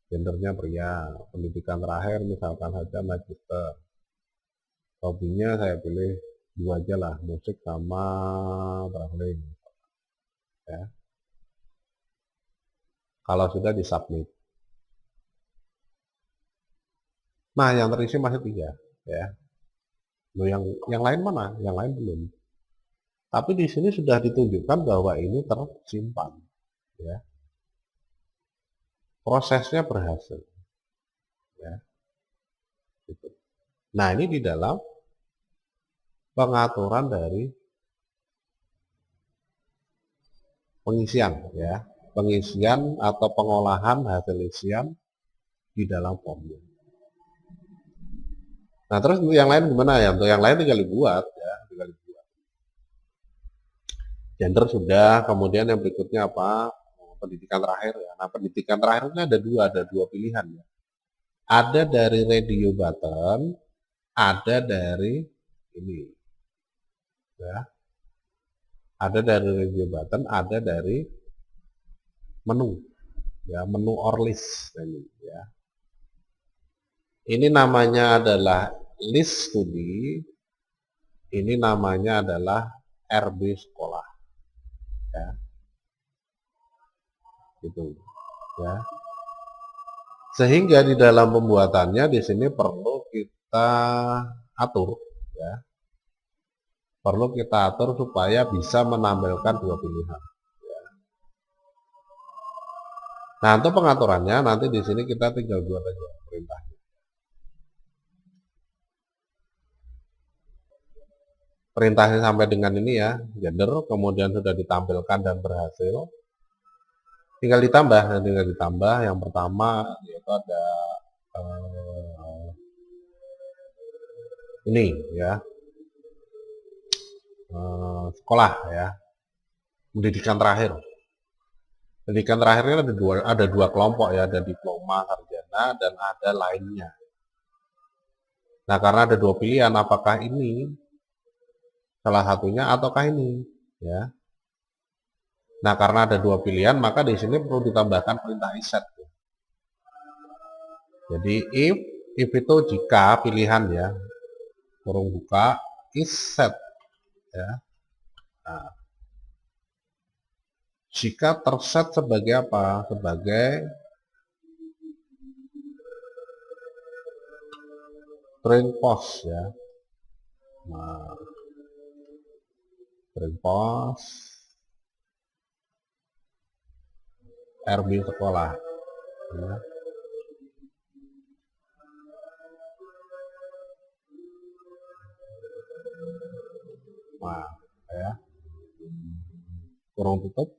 Gendernya pria, pendidikan terakhir misalkan saja magister. Hobinya saya pilih dua aja lah, musik sama traveling. Ya. Kalau sudah disubmit. Nah, yang terisi masih 3 ya. Loh, yang lain mana? Yang lain belum. Tapi di sini sudah ditunjukkan bahwa ini tersimpan, ya. Prosesnya berhasil, ya. Gitu. Nah, ini di dalam pengaturan dari pengisian, ya. Pengisian atau pengolahan hasil isian di dalam formnya. Nah, terus untuk yang lain gimana ya? Untuk yang lain tinggal dibuat, ya. Tinggal dibuat. Gender sudah, kemudian yang berikutnya apa? Pendidikan terakhir, ya. Nah, pendidikan terakhirnya ada dua pilihan, ya. Ada dari radio button, ada dari ini, ya. Ada dari radio button, ada dari menu, ya, menu or list, ini, ya. Ini namanya adalah list studi, ini namanya adalah RB sekolah, ya, gitu, ya. Sehingga di dalam pembuatannya di sini perlu kita atur, ya. Perlu kita atur supaya bisa menampilkan dua pilihan. Ya. Nah, untuk pengaturannya nanti di sini kita tinggal buat aja perintahnya. Perintahnya sampai dengan ini, ya, gender, kemudian sudah ditampilkan dan berhasil. Tinggal ditambah. Yang pertama yaitu ada ini, ya, sekolah, ya, pendidikan terakhir. Pendidikan terakhirnya ada dua kelompok, ya, ada diploma, sarjana, dan ada lainnya. Nah, karena ada dua pilihan, apakah ini salah satunya ataukah ini, ya. Nah, karena ada dua pilihan, maka di sini perlu ditambahkan perintah iset. Jadi if itu jika pilihan, ya, kurung buka iset, ya. Nah, jika terset sebagai apa? Sebagai string post, ya. Nah, string post RB sekolah, ya. Nah, ya, kurung tutup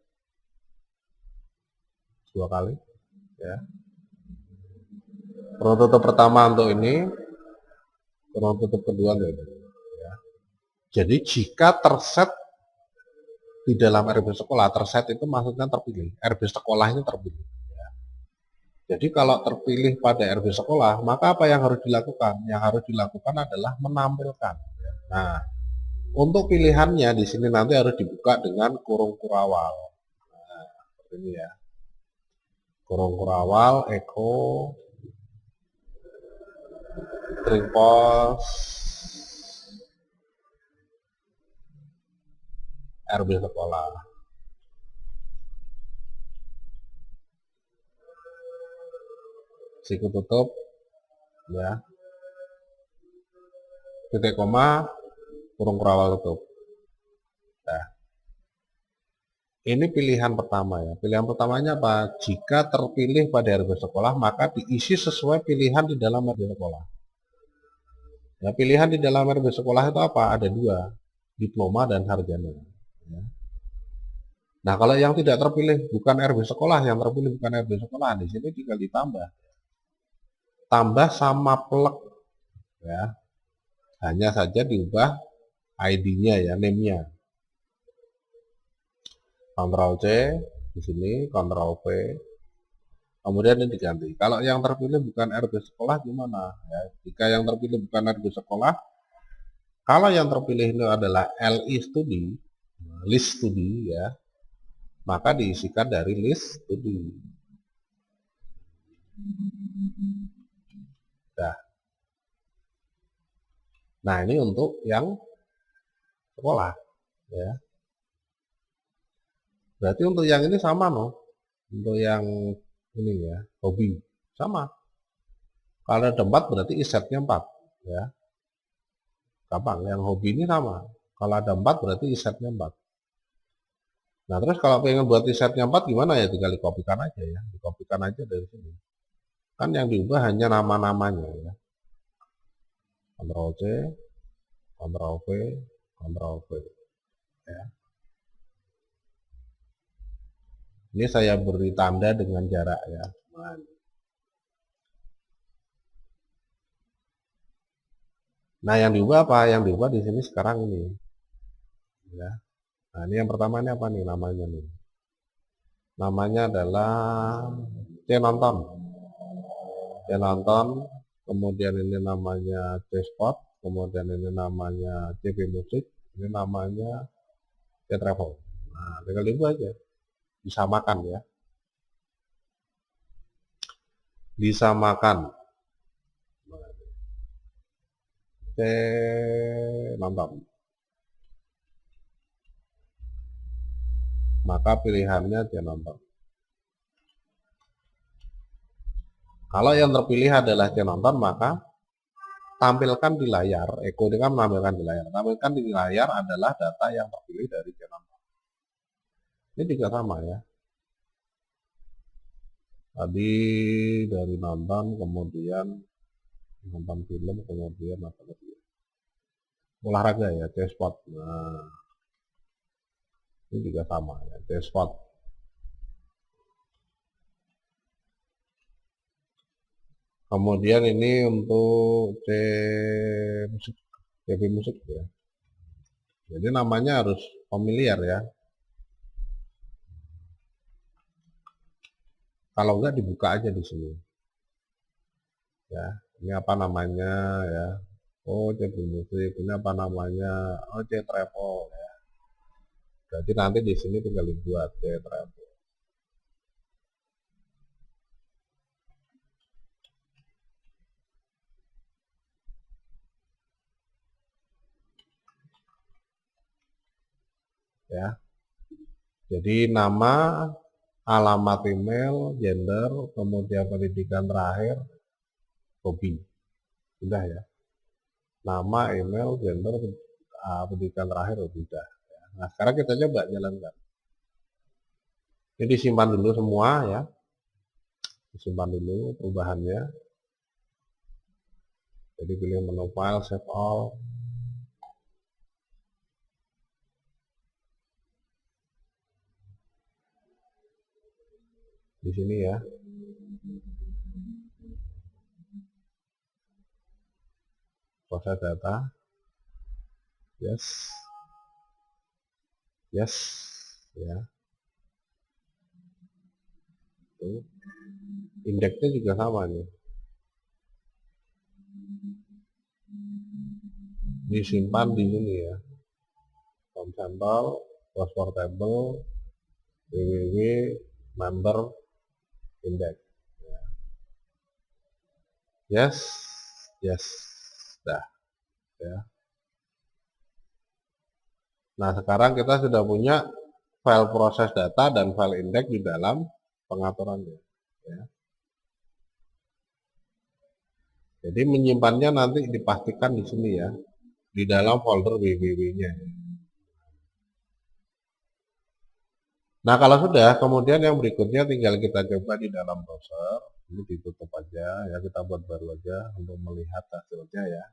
dua kali, ya. Kurung tutup pertama untuk ini, kurung tutup kedua untuk ini, ya. Jadi jika terset di dalam RB sekolah, terset itu maksudnya terpilih, RB sekolah ini terpilih, ya. Jadi kalau terpilih pada RB sekolah, maka apa yang harus dilakukan? Yang harus dilakukan adalah menampilkan. Nah, untuk pilihannya di sini nanti harus dibuka dengan kurung kurawal. Nah, seperti ini, ya. Kurung kurawal echo string post RB sekolah. Siku tutup, ya. Titik koma, kurung kurawal tutup. Nah, ini pilihan pertama, ya. Pilihan pertamanya apa? Jika terpilih pada RB sekolah, maka diisi sesuai pilihan di dalam RB sekolah. Ya, pilihan di dalam RB sekolah itu apa? Ada dua, diploma dan sarjana. Ya. Nah, kalau yang tidak terpilih bukan RB sekolah, yang terpilih bukan RB sekolah, di sini tinggal ditambah. Tambah sama plek, ya. Hanya saja diubah ID-nya, ya, name-nya. Ctrl C di sini, Ctrl V. Kemudian ini diganti. Kalau yang terpilih bukan RB sekolah gimana? Ya, jika yang terpilih bukan RB sekolah, kalau yang terpilih itu adalah LI studi, list studi, ya, maka diisikan dari list studi. Nah, ini untuk yang sekolah, ya. Berarti untuk yang ini sama, no? Untuk yang ini, ya, hobi sama. Kalau ada 4 berarti isetnya 4, ya. gampang. Yang hobi ini sama. Kalau ada 4 berarti isetnya 4. Nah, terus kalau pengen buat isetnya 4 gimana ya? Tinggal dikopikan aja ya. Dikopikan aja dari sini. Kan yang diubah hanya nama-namanya ya. Ctrl C, Ctrl V, Ctrl V. Ya. Ini saya beri tanda dengan jarak ya. Nah, yang diubah apa? Yang diubah di sini sekarang ini. Ya. Nah, ini yang pertama ini apa nih namanya nih? Namanya adalah C nonton. C nonton, kemudian ini namanya C spot, kemudian ini namanya CP musik, ini namanya C travel. Nah, tinggal diubah aja. Disamakan ya. Disamakan. C nonton. Maka pilihannya C nonton. Kalau yang terpilih adalah C nonton, maka tampilkan di layar, Eko ini kan menampilkan di layar. Tampilkan di layar adalah data yang terpilih dari C nonton. Ini juga sama ya. Tadi dari nonton, kemudian nonton film, kemudian apa lagi? Olahraga ya, C-spot. Nah, ini juga sama ya, C-spot. Kemudian ini untuk musik, CP musik ya. Jadi namanya harus familiar ya. Kalau enggak dibuka aja di sini. Ya, ini apa namanya ya? Oh, CP musik. Ini apa namanya? Oh, C travel ya. Jadi nanti di sini tinggal dibuat C travel. Ya. Jadi nama, alamat email, gender, kemudian pendidikan terakhir, hobi. Sudah ya. Nama, email, gender, pendidikan terakhir, hobi. Sudah. Nah, sekarang kita coba jalankan. Ini disimpan dulu semua ya. Disimpan dulu perubahannya. Jadi pilih menu file, save all. Di sini ya. Proses data. Yes. Yes. Ya. Tuh. Indeksnya juga sama nih. Disimpan di sini ya. From sampel, was portable, www, member, index. Yes, yes, dah. Ya. Nah, sekarang kita sudah punya file proses data dan file index di dalam pengaturannya. Ya. Jadi menyimpannya nanti dipastikan di sini ya, di dalam folder www-nya. Nah, kalau sudah, kemudian yang berikutnya tinggal kita coba di dalam browser. Ini ditutup aja, ya kita buat baru aja untuk melihat hasilnya ya.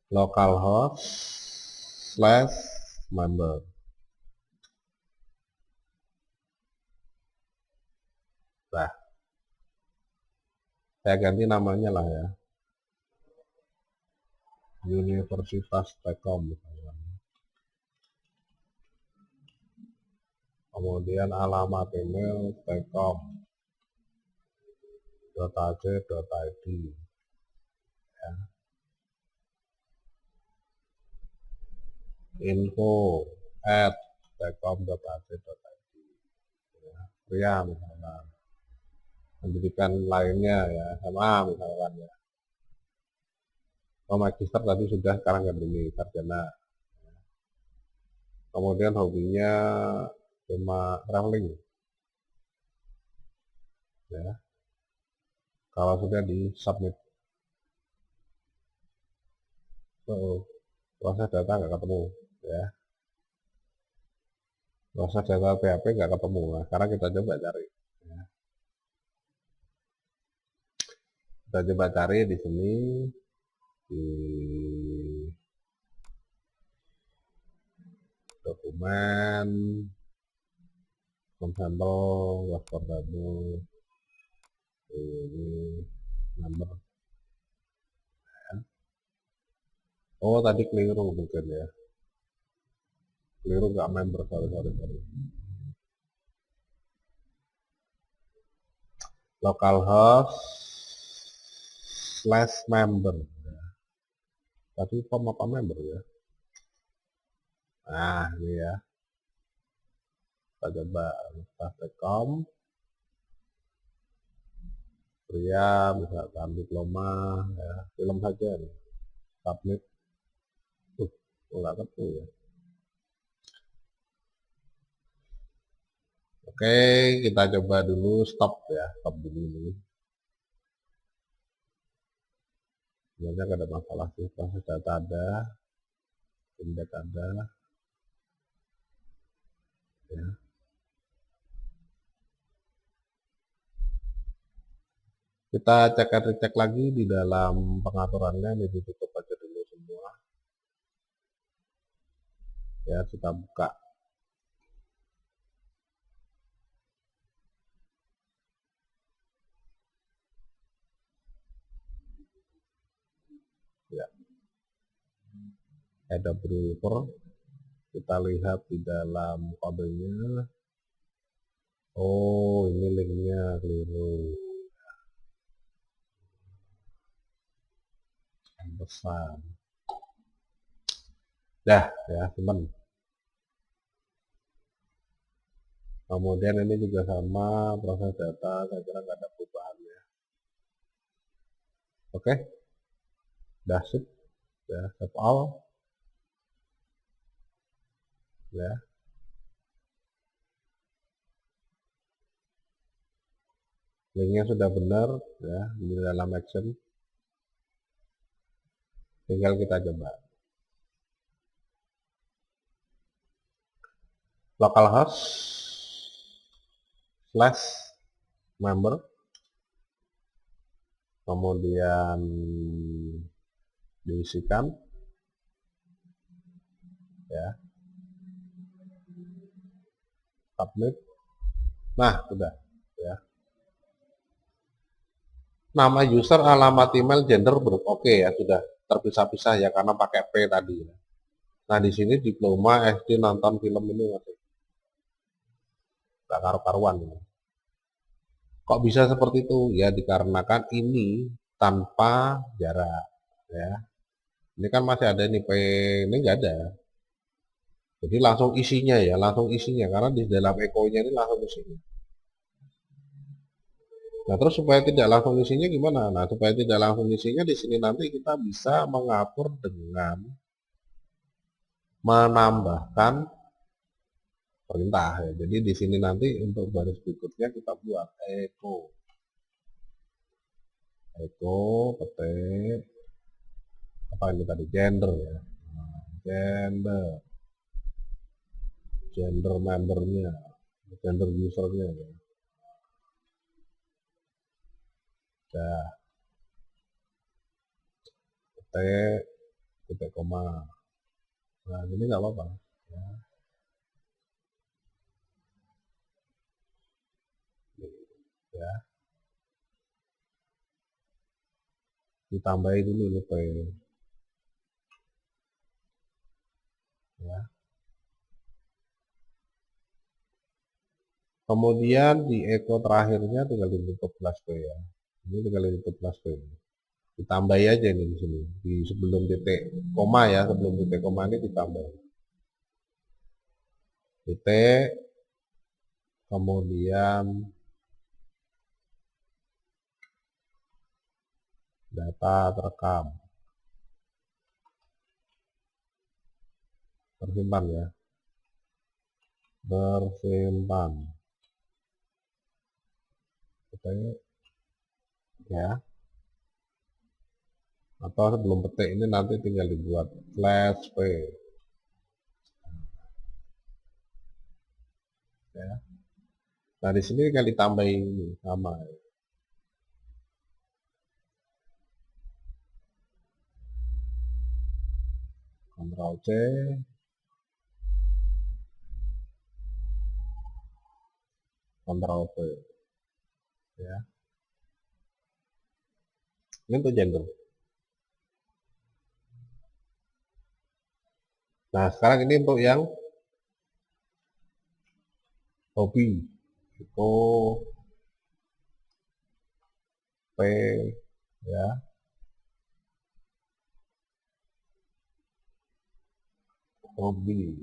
Localhost/member. Nah, saya ganti namanya lah ya. Universitas Telkom misalnya. Kemudian alamat email telkom.ac.id ya. info@telkom.ac.id ya. Pria misalnya. Pendidikan lainnya ya, sama misalkan ya. Magister tadi sudah, sekarang ganti ini sarjana. Kemudian hobinya cuma traveling ya. Kalau sudah di submit, proses data nggak ketemu ya, proses data PHP nggak ketemu. Nah, sekarang kita coba cari ya. Kita coba cari di sini di dokumen sampel wasport tadi ini number. Oh tadi keliru mungkin ya, keliru nggak member, sorry. Localhost / member ya. Tadi form apa member ya. Nah ini ya, kita coba Telekom pria misalkan diploma ya, film saja nih. Submit nggak ketemu ya. Oke, kita coba dulu stop ya, stop dulu ini. Sebenarnya nggak ada masalah sih, proses data ada, indeks ada, ya. Kita cek lagi di dalam pengaturannya, ini ditutup aja dulu semua. Ya, kita buka. Ya. Ada broker, kita lihat di dalam kodenya. Oh, ini linknya keliru. Yang besar. Dah, ya, teman. Kemudian ini juga sama, proses data, saya kira nggak ada perubahan ya. Oke, dah sip, ya, save all, ya. Linknya sudah benar, ya, di dalam action. Tinggal kita coba. Localhost / member, kemudian diisikan ya, submit. Nah sudah ya, nama user, alamat email, gender oke ya, sudah terpisah-pisah ya karena pakai P tadi ya. Nah di sini diploma, SD, nonton film ini masih nggak karu-karuan ini. Kok bisa seperti itu ya, dikarenakan ini tanpa jarak ya. Ini kan masih ada nih P, ini nggak ada. Jadi langsung isinya ya, langsung isinya karena di dalam echo-nya ini langsung isinya. Nah, terus supaya tidak langsung isinya gimana? Nah, supaya tidak langsung isinya di sini nanti kita bisa mengatur dengan menambahkan perintah ya. Jadi di sini nanti untuk baris berikutnya kita buat echo petik apa ini tadi, gender ya. Nah, gender membernya, gender usernya ya. Udah, petik titik koma. Nah ini nggak apa-apa ya. Ya, ditambahin dulu ini P ya. Kemudian di echo terakhirnya tinggal ditutup plus P ya. Ini tinggal ditutup plus P. Ditambahi aja ini di sini. Di sebelum titik koma ya, sebelum titik koma ini ditambah. Titik, kemudian data terekam. Tersimpan ya. Bersimpan. Titik ya. Atau sebelum petik ini nanti tinggal dibuat flash p ya. Nah di sini tinggal ditambahin ini sama ya. Ctrl C, Ctrl V ya. Ini untuk gender. Nah sekarang ini untuk yang hobi itu P ya, hobi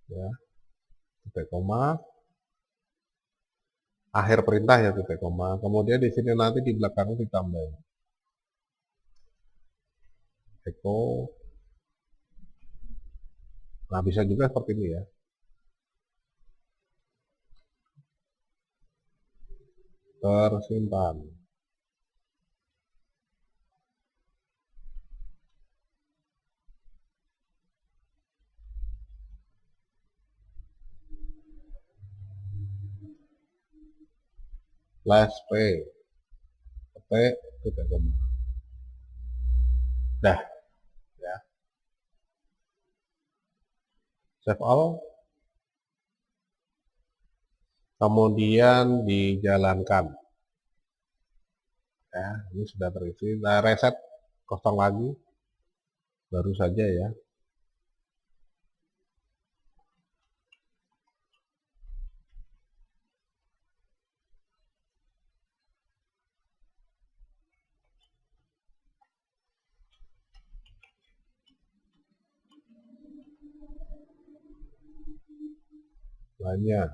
ya, titik koma, akhir perintah ya titik koma. Kemudian di sini nanti di belakangnya ditambah echo. Nah bisa juga seperti ini ya. Tersimpan. Flash P, petik, titik koma. Dah, ya. Save all. Kemudian dijalankan. Ya, ini sudah terisi. Nah, reset kosong lagi. Baru saja ya. Lainnya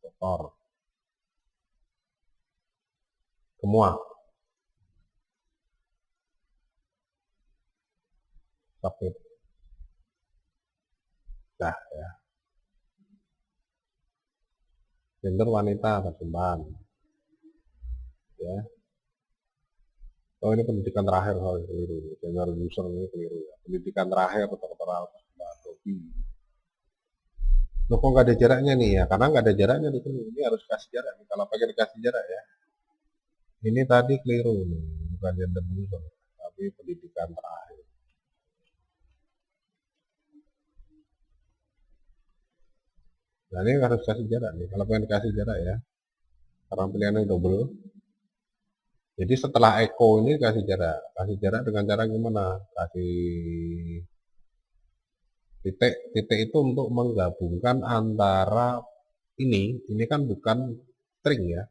kotor. Semua. Submit. Nah, ya. Gender wanita tersimpan. Ya. Oh ini pendidikan terakhir, oh keliru. Gender user ini keliru ya. Pendidikan terakhir doktoral hobi. Loh kok nggak ada jaraknya nih ya? Karena nggak ada jaraknya di sini. Ini harus kasih jarak nih. Kalau pakai dikasih jarak ya. Ini tadi keliru nih, bukan gender user, tapi pendidikan terakhir. Nah ini harus kasih jarak nih. Kalau pengen kasih jarak ya. Karena pilihannya double. Jadi setelah echo ini kasih jarak. Kasih jarak dengan cara gimana? Kasih titik. Titik itu untuk menggabungkan antara ini kan bukan string ya.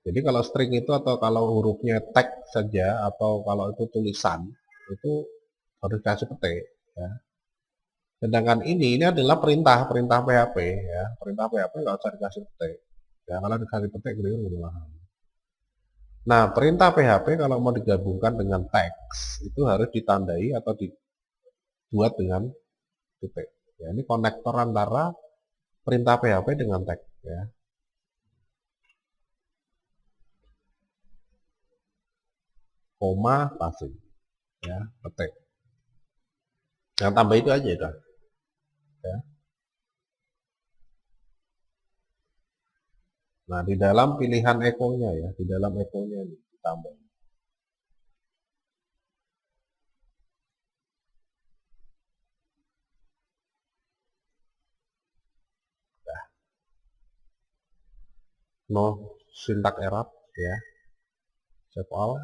Jadi kalau string itu atau kalau hurufnya tag saja atau kalau itu tulisan itu harus kasih petik ya. Sedangkan ini adalah perintah PHP ya. Perintah PHP nggak usah dikasih petik. Ya kalau dikasih petik keliru malahan. Nah, perintah PHP kalau mau digabungkan dengan teks itu harus ditandai atau dibuat dengan titik. Ya, ini konektor antara perintah PHP dengan teks ya. Koma pasti ya, petik. Yang tambah itu aja dah. Ya. Nah, di dalam pilihan echo-nya ya, di dalam echo-nya ini ditambah. Nah, no syntax error ya. Save all.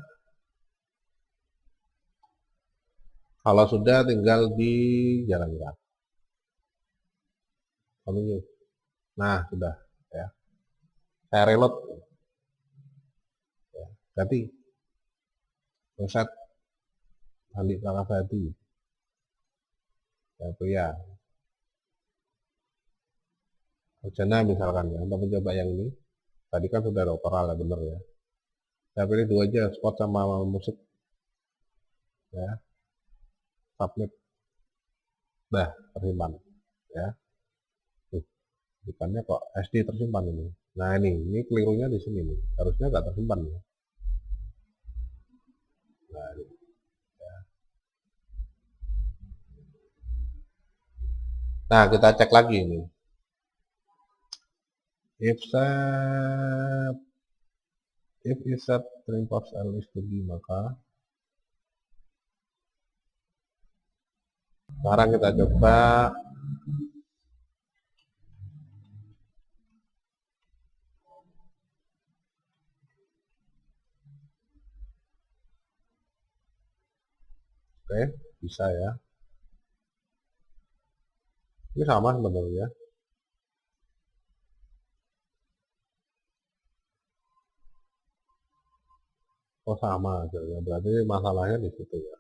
Kalau sudah tinggal dijalankan. Continue. Nah, sudah ya. Saya reload. Ya. Ganti. Reset. Andi Prakasadi. Ya, itu ya. Jana misalkan ya. Untuk mencoba yang ini. Tadi kan sudah ada operal ya, bener ya. Saya pilih dua aja, spot sama musik. Ya. Submit. Dah, tersimpan. Ya. Tuh, ikannya kok SD tersimpan ini. Nah ini kelirunya di sini nih, harusnya nggak tersimpan ya. Nah, ini. Nah kita cek lagi ini. If set if is set string post L is to be, maka sekarang kita coba oke, bisa ya. Ini sama sebenarnya. Oh sama hasilnya, berarti masalahnya di situ ya.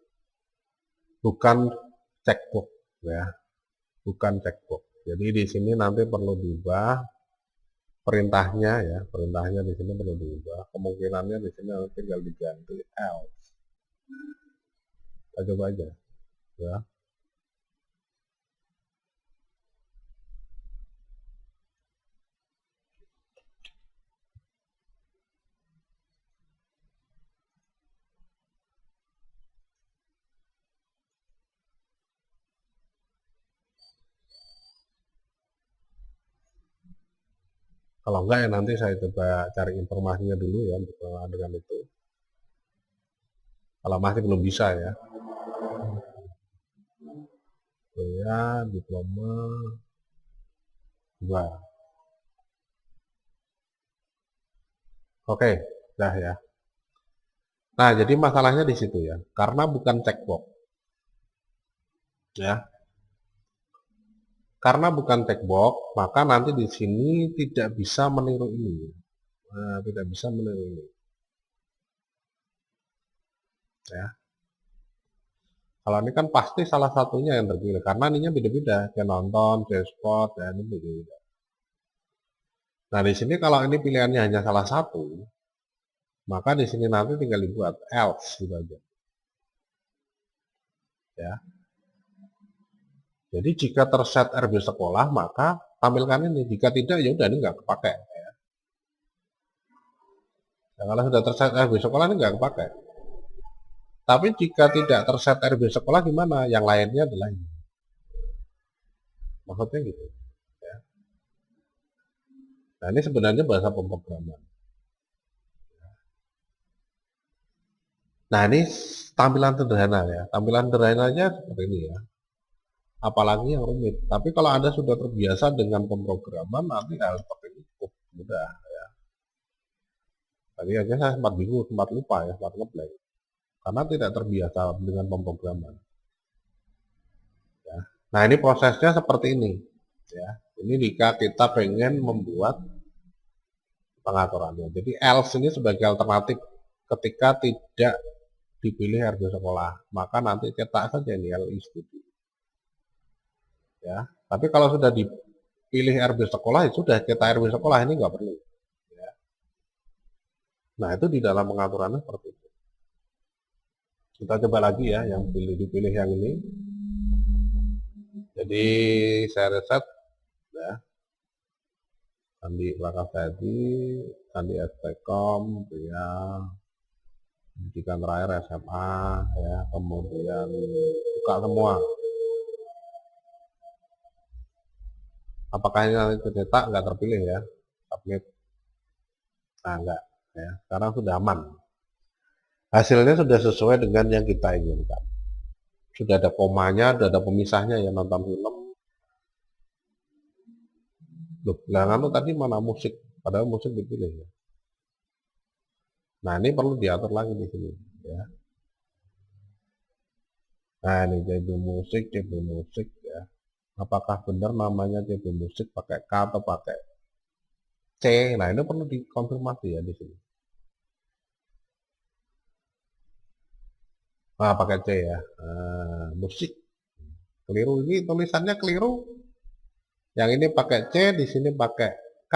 Bukan checkbox ya, bukan checkbox. Jadi di sini nanti perlu diubah perintahnya ya, perintahnya di sini perlu diubah. Kemungkinannya di sini nanti tinggal diganti else. Kita coba aja ya. Kalau enggak ya nanti saya coba cari informasinya dulu ya untuk dengan itu. Kalau masih belum bisa ya. Ya, diploma 2. Oke, dah ya. Nah, jadi masalahnya di situ ya. Karena bukan checkbox. Ya. Karena bukan checkbox, maka nanti di sini tidak bisa meniru ini. Nah, tidak bisa meniru ini. Ya. Kalau ini kan pasti salah satunya yang terpilih karena ininya beda-beda. Dia nonton, dia spot, dan ini beda-beda. Nah, di sini kalau ini pilihannya hanya salah satu, maka di sini nanti tinggal dibuat else gitu aja. Ya. Jadi jika terset RB sekolah, maka tampilkan ini. Jika tidak, ya udah ini nggak kepakai. Ya. Nah, kalau sudah terset RB sekolah ini nggak kepakai. Tapi jika tidak terset RB sekolah gimana? Yang lainnya adalah ini. Maksudnya gitu. Ya. Nah ini sebenarnya bahasa pemrograman. Nah ini tampilan sederhana ya. Tampilan sederhananya seperti ini ya. Apalagi yang rumit. Tapi kalau Anda sudah terbiasa dengan pemrograman, nanti hal seperti ini cukup mudah ya. Tadi aja saya sempat bingung, sempat lupa ya, sempat ngeblank. Karena tidak terbiasa dengan pemrograman. Ya. Nah ini prosesnya seperti ini. Ya. Ini jika kita pengen membuat pengaturannya. Jadi else ini sebagai alternatif ketika tidak dipilih RB sekolah, maka nanti cetak saja ini LI studi. Ya, tapi kalau sudah dipilih RB sekolah, ya sudah cetak RB sekolah ini nggak perlu. Ya. Nah itu di dalam pengaturannya seperti itu. Kita coba lagi ya, yang dipilih yang ini. Jadi saya reset, ya. Sandi Prakasadi, Sandi STkom, ya. Pendidikan terakhir SMA, ya. Kemudian buka semua. Apakah ini nanti tercetak nggak terpilih ya, submit. Nah enggak ya, sekarang sudah aman, hasilnya sudah sesuai dengan yang kita inginkan, sudah ada komanya, sudah ada pemisahnya ya, nonton film. Loh, nah tadi mana musik, padahal musik dipilih ya. Nah ini perlu diatur lagi di sini ya. Nah ini CB musik ya, apakah benar namanya CB musik pakai K atau pakai C. Nah ini perlu dikonfirmasi ya di sini. Nah pakai C ya. Nah, musik keliru, ini tulisannya keliru. Yang ini pakai C, di sini pakai K,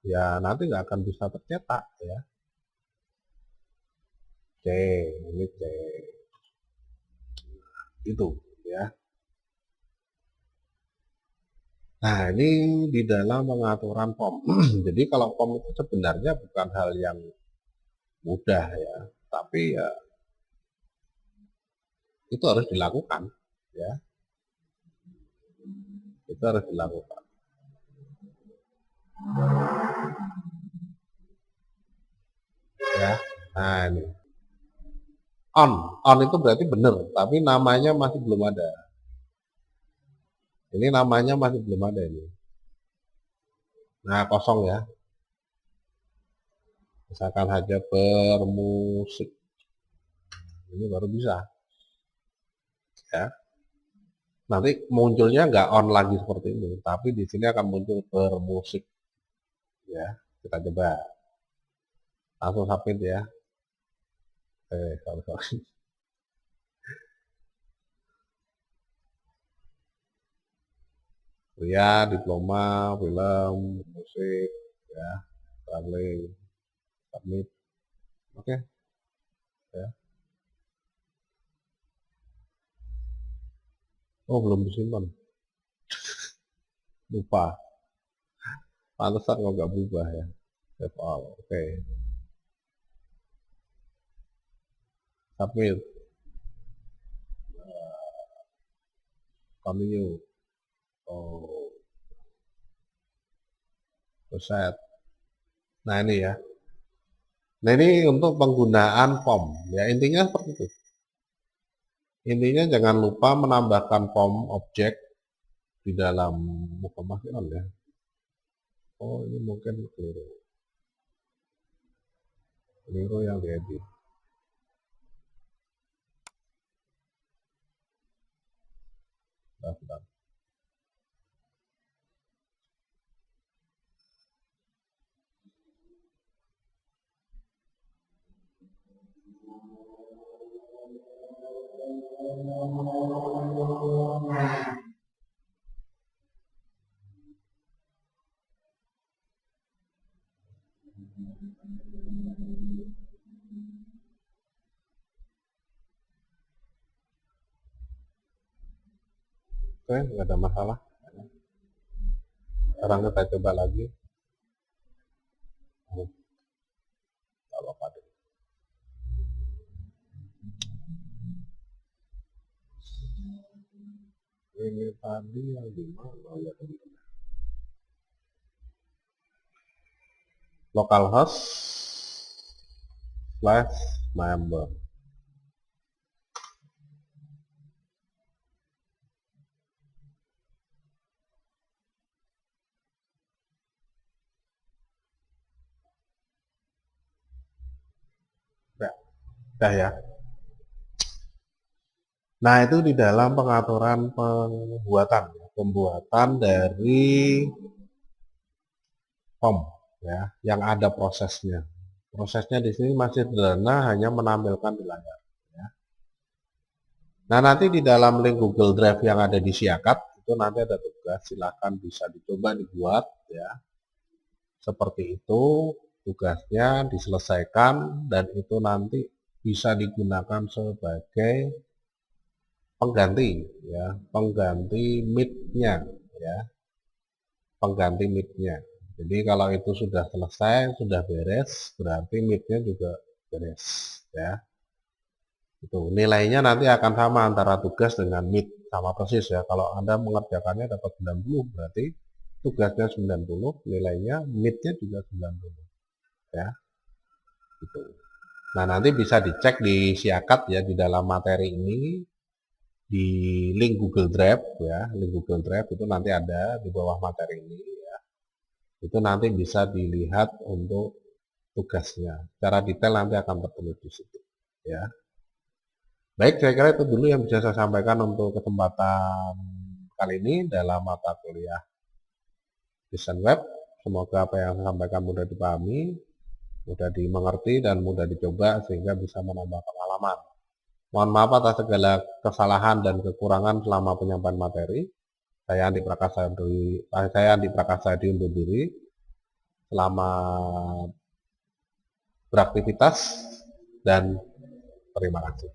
ya nanti nggak akan bisa tercetak ya. C, ini C. Itu ya. Nah, ini di dalam pengaturan POM. Jadi kalau POM itu sebenarnya bukan hal yang mudah ya, tapi ya itu harus dilakukan ya, itu harus dilakukan ya. Nah, ini on itu berarti benar, tapi namanya masih belum ada. Ini namanya masih belum ada ini. Nah, kosong ya. Misalkan saja bermusik. Ini baru bisa ya. Nanti munculnya nggak on lagi seperti ini, tapi di sini akan muncul bermusik ya. Kita coba langsung submit ya. Sorry. Pria, diploma, film, musik, ya, traveling, submit, oke, ya. Oh belum disimpan, lupa. Pantesan kok nggak berubah ya. Save all, oke. Submit, continue, oh, set. Nah ini ya. Nah ini untuk penggunaan form, ya intinya seperti itu. Intinya jangan lupa menambahkan form objek di dalam Mukamasion ya. Oh ini mungkin keliru yang diedit. Bentar. Oke, nggak ada masalah. Sekarang kita coba lagi. Nggak apa-apa deh. Ini tadi yang di mana ya? Localhost / member. Dah ya. Nah itu di dalam pengaturan pembuatan dari form ya, yang ada prosesnya. Prosesnya di sini masih sederhana, hanya menampilkan di layar. Ya. Nah nanti di dalam link Google Drive yang ada di Siakat itu nanti ada tugas, silahkan bisa dicoba dibuat ya. Seperti itu tugasnya diselesaikan dan itu nanti bisa digunakan sebagai pengganti ya, pengganti mic-nya ya, pengganti mic-nya. Jadi kalau itu sudah selesai, sudah beres, berarti mic-nya juga beres ya. Itu nilainya nanti akan sama antara tugas dengan mic, sama persis ya. Kalau Anda mengerjakannya dapat 90 berarti tugasnya 90, nilainya mic-nya juga 90 ya. Gitu. Nah, nanti bisa dicek di Siakat ya, di dalam materi ini di link Google Drive ya, link Google Drive itu nanti ada di bawah materi ini ya. Itu nanti bisa dilihat untuk tugasnya. Secara detail nanti akan tertulis di situ ya. Baik, saya kira itu dulu yang bisa saya sampaikan untuk kesempatan kali ini dalam mata kuliah desain web. Semoga apa yang saya sampaikan mudah dipahami, mudah dimengerti, dan mudah dicoba sehingga bisa menambah pengalaman. Mohon maaf atas segala kesalahan dan kekurangan selama penyampaian materi. Saya Andi Prakasa undur diri. Selamat beraktivitas dan terima kasih.